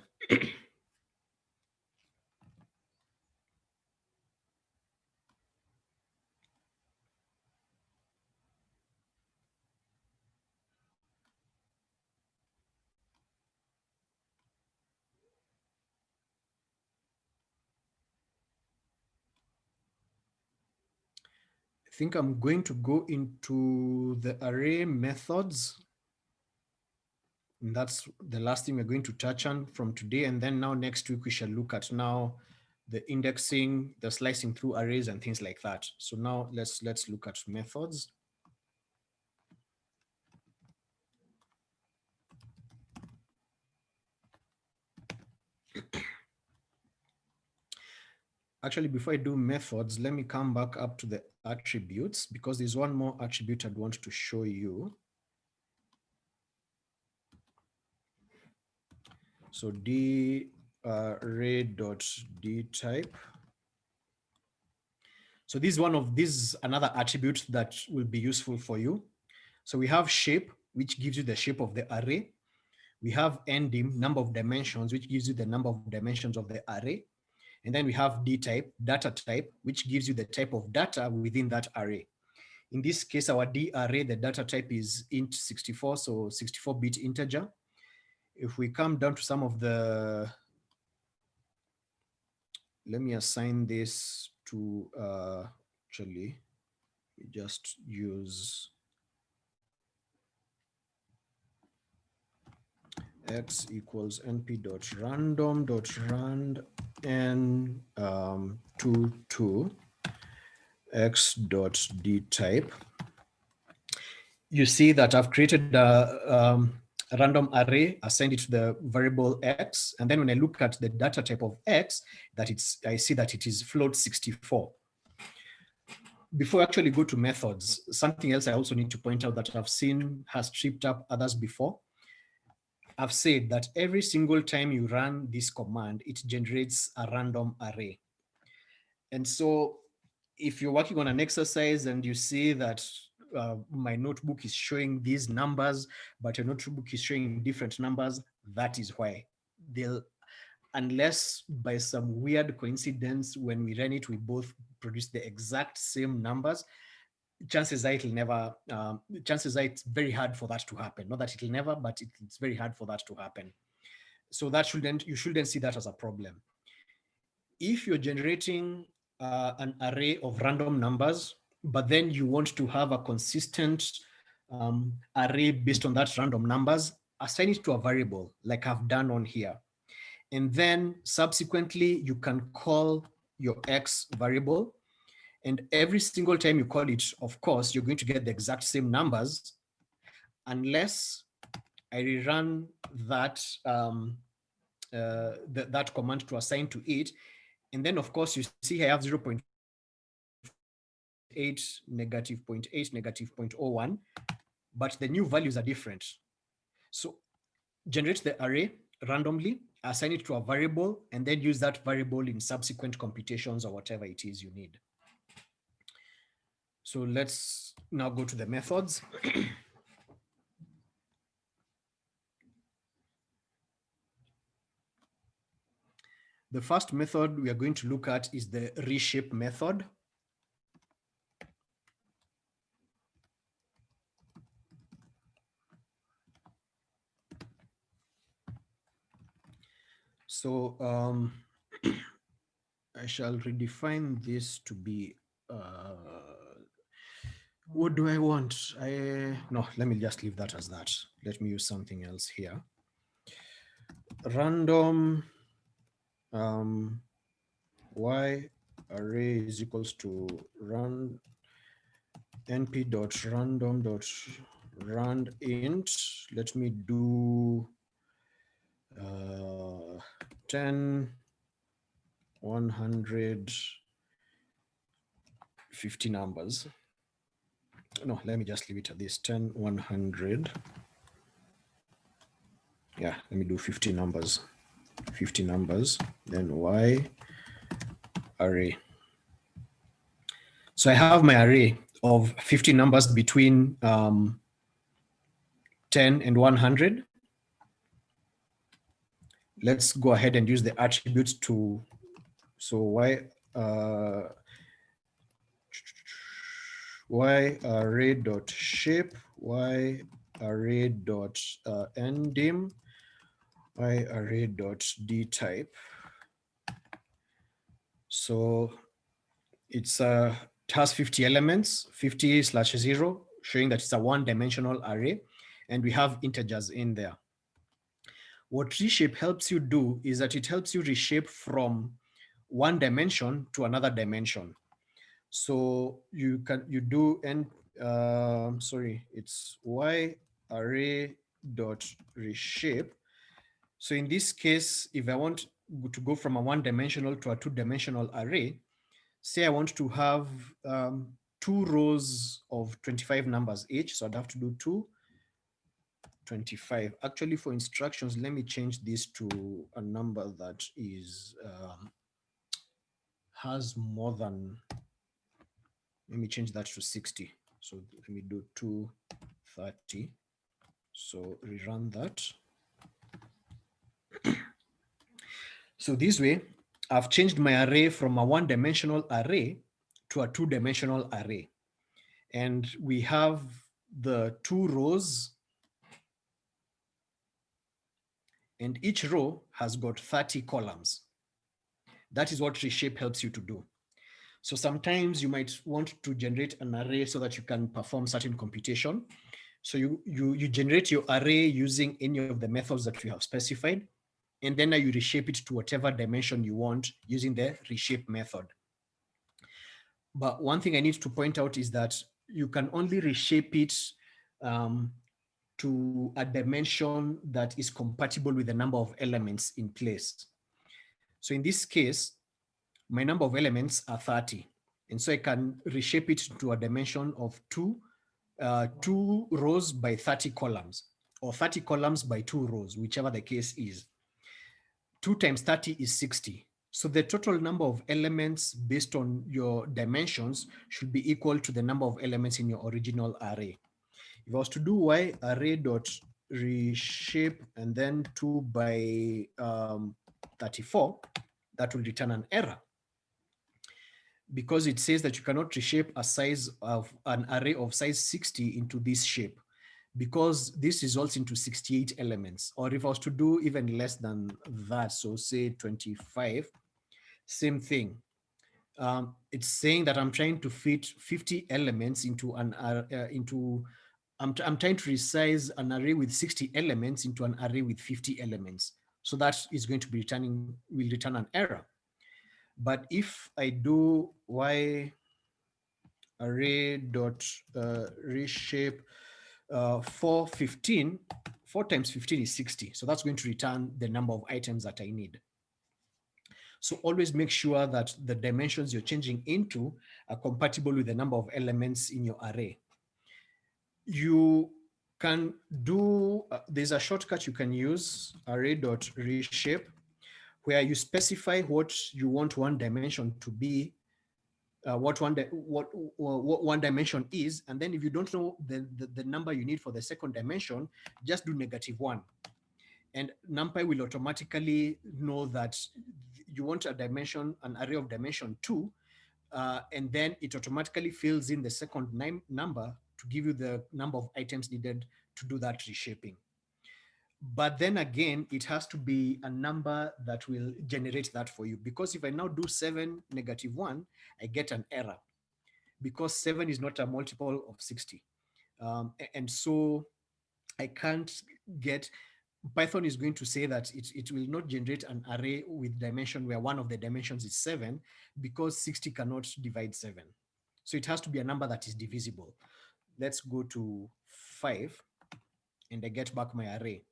I think I'm going to go into the array methods. And that's the last thing we're going to touch on from today. And then now next week, we shall look at now the indexing, the slicing through arrays and things like that. So now let's look at methods. Actually, before I do methods, let me come back up to the attributes because there's one more attribute I'd want to show you. So array.dtype. So this is another attribute that will be useful for you. So we have shape, which gives you the shape of the array. We have ndim, number of dimensions, which gives you the number of dimensions of the array. And then we have dtype, data type, which gives you the type of data within that array. In this case, our D array, the data type is int 64, so 64-bit integer. If we come down to some of the, let me assign this to, actually, we just use x equals np.random.rand n 22 x.dtype. You see that I've created a random array, assigned it to the variable x, and then when I look at the data type of x, I see that it is float 64. Before I actually go to methods, something else I also need to point out that I've seen has tripped up others before. I've said that every single time you run this command, it generates a random array. And so if you're working on an exercise and you see that my notebook is showing these numbers, but your notebook is showing different numbers, that is why. Unless by some weird coincidence, when we run it, we both produce the exact same numbers, chances are it'll never, chances are it's very hard for that to happen. Not that it'll never, but it's very hard for that to happen. So that you shouldn't see that as a problem. If you're generating an array of random numbers, but then you want to have a consistent array based on that random numbers, assign it to a variable like I've done on here. And then subsequently, you can call your X variable. And every single time you call it, of course, you're going to get the exact same numbers unless I rerun that, that command to assign to it. And then, of course, you see I have 0.8, negative 0.8, negative 0.01. but the new values are different. So generate the array randomly, assign it to a variable, and then use that variable in subsequent computations or whatever it is you need. So let's now go to the methods. The first method we are going to look at is the reshape method. So I shall redefine this to be, what do I want? No, let me just leave that as that. Let me use something else here. Random y array is equals to run np.random.rand int. Let me do 10, 100, 50 numbers. No, let me just leave it at this, 10, 100. Yeah, let me do 50 numbers. 50 numbers, then y array. So I have my array of 50 numbers between 10 and 100. Let's go ahead and use the attributes to, so y array dot shape, y array dot ndim, y array dot d type. So it has 50 elements, 50/0, showing that it's a one-dimensional array, and we have integers in there. What reshape helps you do is that it helps you reshape from one dimension to another dimension. So you do it's y array dot reshape. So in this case, if I want to go from a one-dimensional to a two-dimensional array, say I want to have 2 rows of 25 numbers each, so I'd have to do 225. Actually, for instructions, let me change this to a number that is has more than, let me change that to 60. So let me do 230. So rerun that. So this way, I've changed my array from a one-dimensional array to a two-dimensional array. And we have the 2 rows, and each row has got 30 columns. That is what reshape helps you to do. So sometimes you might want to generate an array so that you can perform certain computation. So you generate your array using any of the methods that we have specified, and then you reshape it to whatever dimension you want using the reshape method. But one thing I need to point out is that you can only reshape it to a dimension that is compatible with the number of elements in place. So in this case, my number of elements are 30. And so I can reshape it to a dimension of 2 rows by 30 columns, or 30 columns by 2 rows, whichever the case is. 2 times 30 is 60. So the total number of elements based on your dimensions should be equal to the number of elements in your original array. If I was to do y array dot reshape and then 2 by 34, that will return an error, because it says that you cannot reshape a size of an array of size 60 into this shape, because this results into 68 elements. Or if I was to do even less than that, so say 25, same thing. It's saying that I'm trying to fit 50 elements into an I'm trying to resize an array with 60 elements into an array with 50 elements. So that is going to be will return an error. But if I do y array dot reshape 415, 4 times 15 is 60. So that's going to return the number of items that I need. So always make sure that the dimensions you're changing into are compatible with the number of elements in your array. You can do, there's a shortcut you can use, array.reshape, where you specify what you want one dimension to be, what one dimension is, and then if you don't know the number you need for the second dimension, just do -1. And NumPy will automatically know that you want a dimension, an array of dimension 2, and then it automatically fills in the second number to give you the number of items needed to do that reshaping. But then again, it has to be a number that will generate that for you. Because if I now do 7, -1, I get an error because 7 is not a multiple of 60. And so I can't get, Python is going to say that it will not generate an array with dimension where one of the dimensions is 7 because 60 cannot divide 7. So it has to be a number that is divisible. Let's go to 5 and I get back my array.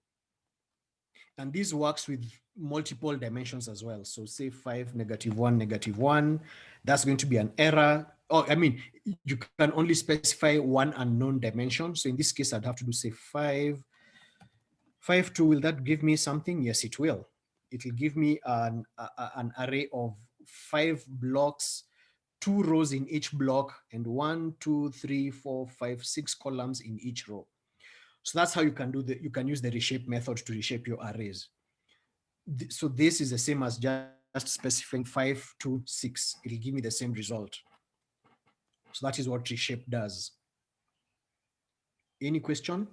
And this works with multiple dimensions as well. So say 5, -1, -1, that's going to be an error. Oh, I mean, you can only specify one unknown dimension. So in this case, I'd have to do say 5, 5, 2, will that give me something? Yes, it will. It will give me an array of 5 blocks, 2 rows in each block, and 1, 2, 3, 4, 5, 6 columns in each row. So that's how you can do you can use the reshape method to reshape your arrays. So this is the same as just specifying 5 to 6. It'll give me the same result. So that is what reshape does. Any question?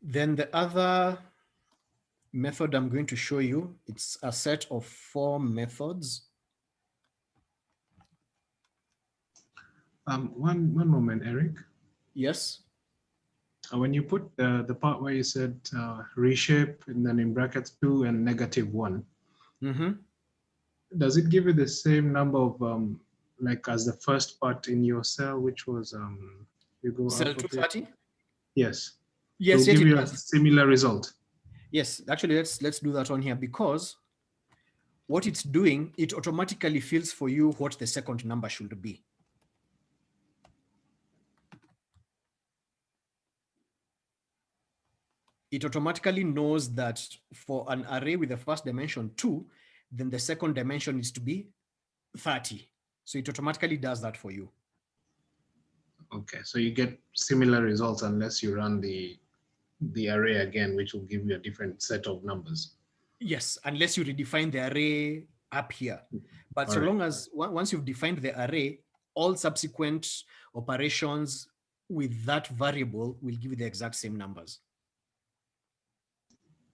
Then the other method I'm going to show you, it's a set of 4 methods. One moment, Eric. Yes. When you put the part where you said reshape and then in brackets 2 and -1, does it give you the same number of like as the first part in your cell, which was you go Cell up 230? Yes. Yes, It'll give you a does. similar result. Yes, actually, let's do that on here, because what it's doing, it automatically fills for you what the second number should be. It automatically knows that for an array with the first dimension 2, then the second dimension is to be 30. So it automatically does that for you. Okay, so you get similar results unless you run the array again, which will give you a different set of numbers. Yes, unless you redefine the array up here. But All so right. long as once you've defined the array, all subsequent operations with that variable will give you the exact same numbers.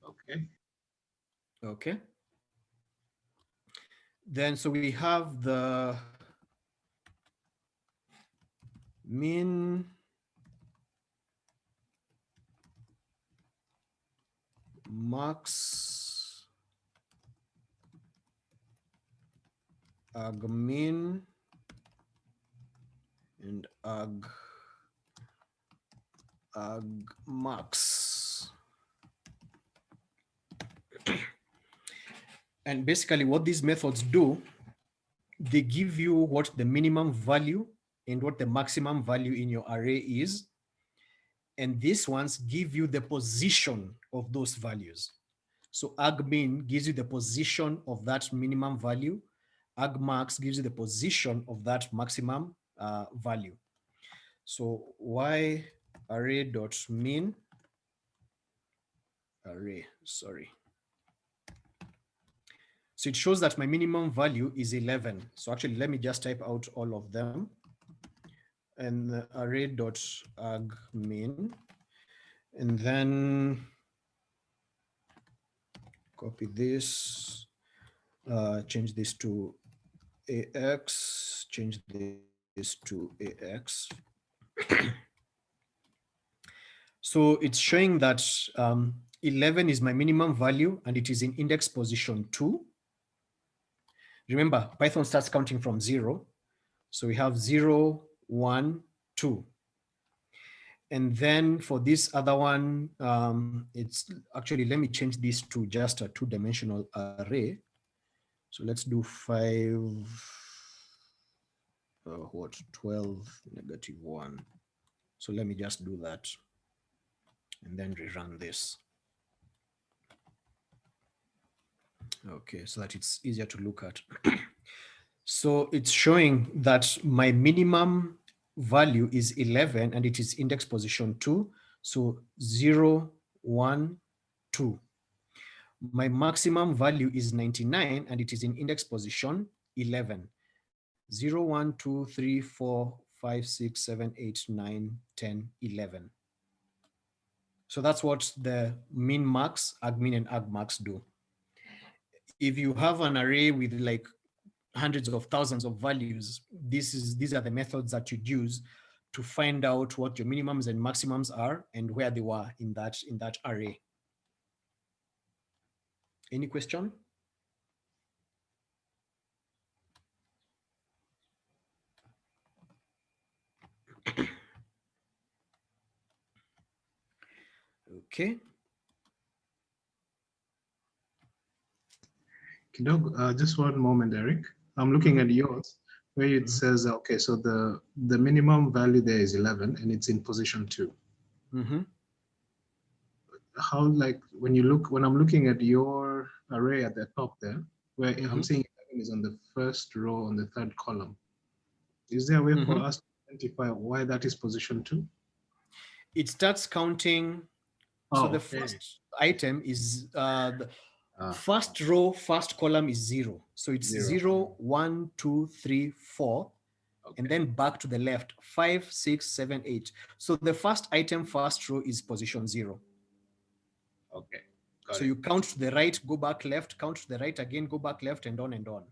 Okay. Okay. Then so we have the min, max, argmin, and argmax. And basically what these methods do, they give you what the minimum value and what the maximum value in your array is. And these ones give you the position of those values. So argmin gives you the position of that minimum value. Argmax gives you the position of that maximum value. So y array.min array, sorry. So it shows that my minimum value is 11. So actually, let me just type out all of them. And the array.argmin. And then copy this, change this to AX, change this to AX. So it's showing that 11 is my minimum value and it is in index position 2. Remember, Python starts counting from 0. So we have 0, 1, 2. And then for this other one, it's actually, let me change this to just a 2-dimensional array. So let's do 5, 12, -1. So let me just do that and then rerun this. Okay, so that it's easier to look at. So it's showing that my minimum value is 11 and it is index position 2. So 0, 1, 2. My maximum value is 99 and it is in index position 11. 0, 1, 2, 3, 4, 5, 6, 7, 8, 9, 10, 11. So that's what the min max, argmin, and argmax do. If you have an array with like hundreds of thousands of values, these are the methods that you'd use to find out what your minimums and maximums are and where they were in that array. Any question? Okay. Just one moment, Eric. I'm looking at yours where it says, okay, so the minimum value there is 11 and it's in position 2. How, like, when I'm looking at your array at the top there, where I'm seeing 11 is on the first row on the third column. Is there a way for us to identify why that is position 2? It starts counting. So the first item is the first row, first column is 0. So it's 0, 1, 2, 3, 4. And then back to the left, 5, 6, 7, 8. So the first item, first row is position 0. Okay. So you count to the right, go back left, count to the right again, go back left, and on and on.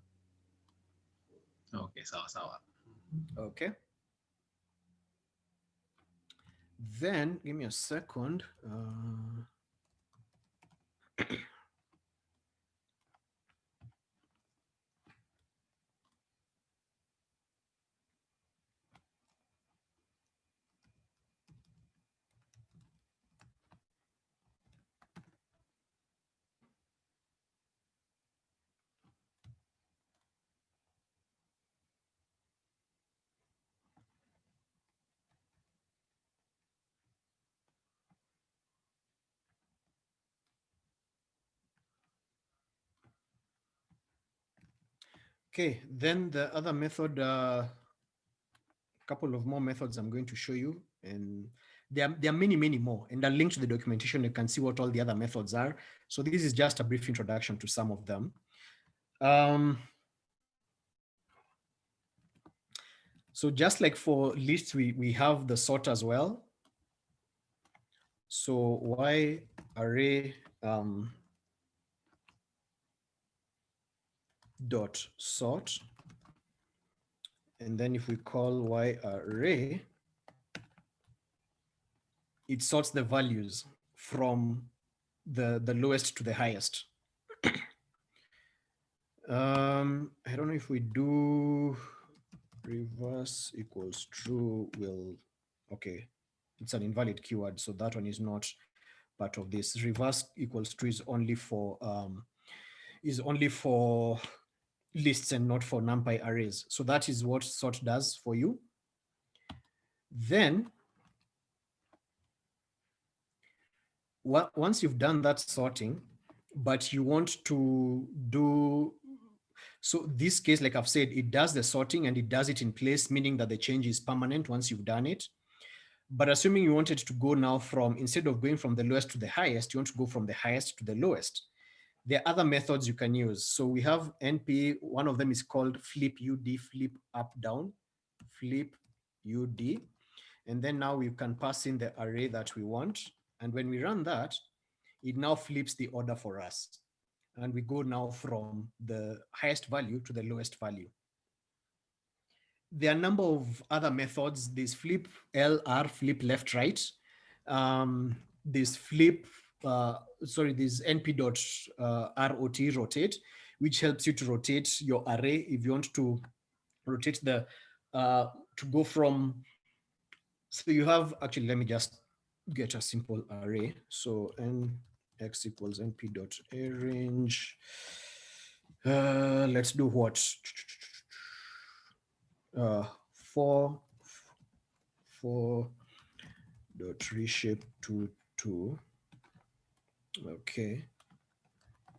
Okay, sawa. Okay. Then give me a second. Okay, then the other method, a couple of more methods I'm going to show you, and there are many, many more, and I'll link to the documentation. You can see what all the other methods are. So this is just a brief introduction to some of them. So just like for lists, we have the sort as well. So y array dot sort, and then if we call y array, it sorts the values from the lowest to the highest. I don't know if we do reverse equals true will, okay, it's an invalid keyword, so that one is not part of this. Reverse equals true is only for lists and not for NumPy arrays. So that is what sort does for you. Then once you've done that sorting, but you want to do, so this case, like I've said, it does the sorting and it does it in place, meaning that the change is permanent once you've done it. But assuming you wanted to go now from, instead of going from the lowest to the highest, you want to go from the highest to the lowest. There are other methods you can use. So we have NP, one of them is called flip UD, flip up down, flip UD. And then now we can pass in the array that we want. And when we run that, it now flips the order for us. And we go now from the highest value to the lowest value. There are a number of other methods. There's flip LR, flip left, right. There's flip, there's np dot rot, rotate, which helps you to rotate your array if you want to rotate the, to go from So you have, actually, let me just get a simple array. So n x equals np dot a range. Let's do what? 4 dot reshape to okay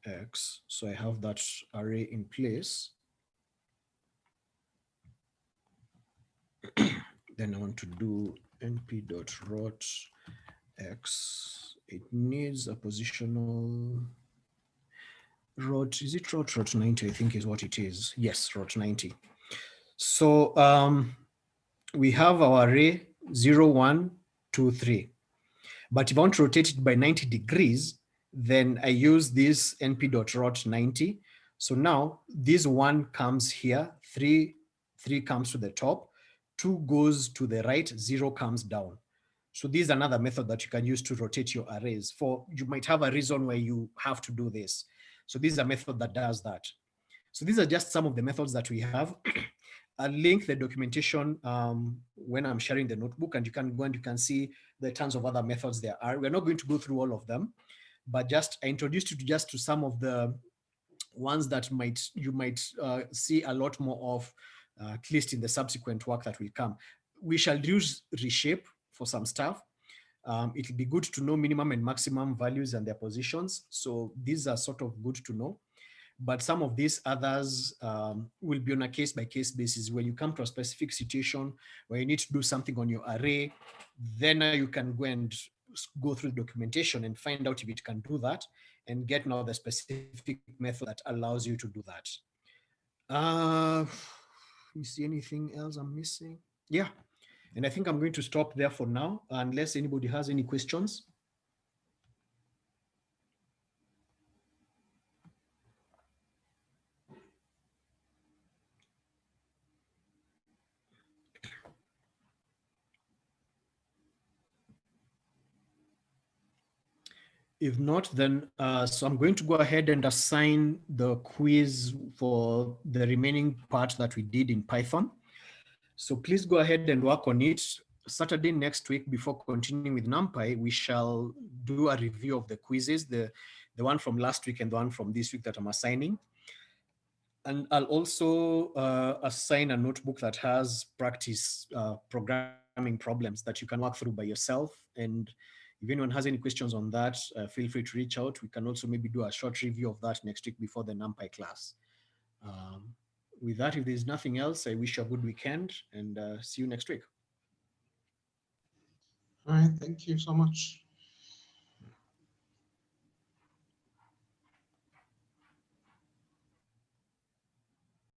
x. So I have that array in place. Then I want to do np dot rot x. It needs a positional rot. Is it rot 90? I think is what it is. Yes, rot 90. So we have our array 0, 1, 2, 3. But if I want to rotate it by 90 degrees, then I use this np.rot 90. So now this 1 comes here, 3 comes to the top, 2 goes to the right, 0 comes down. So this is another method that you can use to rotate your arrays. For you might have a reason where you have to do this. So this is a method that does that. So these are just some of the methods that we have. I'll link the documentation when I'm sharing the notebook, and you can go and you can see the tons of other methods there are. We're not going to go through all of them, but just I introduced you to some of the ones that you might see a lot more of, at least in the subsequent work that will come. We shall use reshape for some stuff. It'll be good to know minimum and maximum values and their positions. So these are sort of good to know. But some of these others will be on a case-by-case basis, where you come to a specific situation where you need to do something on your array. Then you can go and go through the documentation and find out if it can do that, and get now the specific method that allows you to do that. You see anything else I'm missing? Yeah. And I think I'm going to stop there for now, unless anybody has any questions. If not, then so I'm going to go ahead and assign the quiz for the remaining part that we did in Python. So please go ahead and work on it. Saturday next week, before continuing with NumPy, we shall do a review of the quizzes, the one from last week and the one from this week that I'm assigning. And I'll also assign a notebook that has practice programming problems that you can work through by yourself. And if anyone has any questions on that, feel free to reach out. We can also maybe do a short review of that next week before the NumPy class. With that, if there's nothing else, I wish you a good weekend, and see you next week. All right, thank you so much.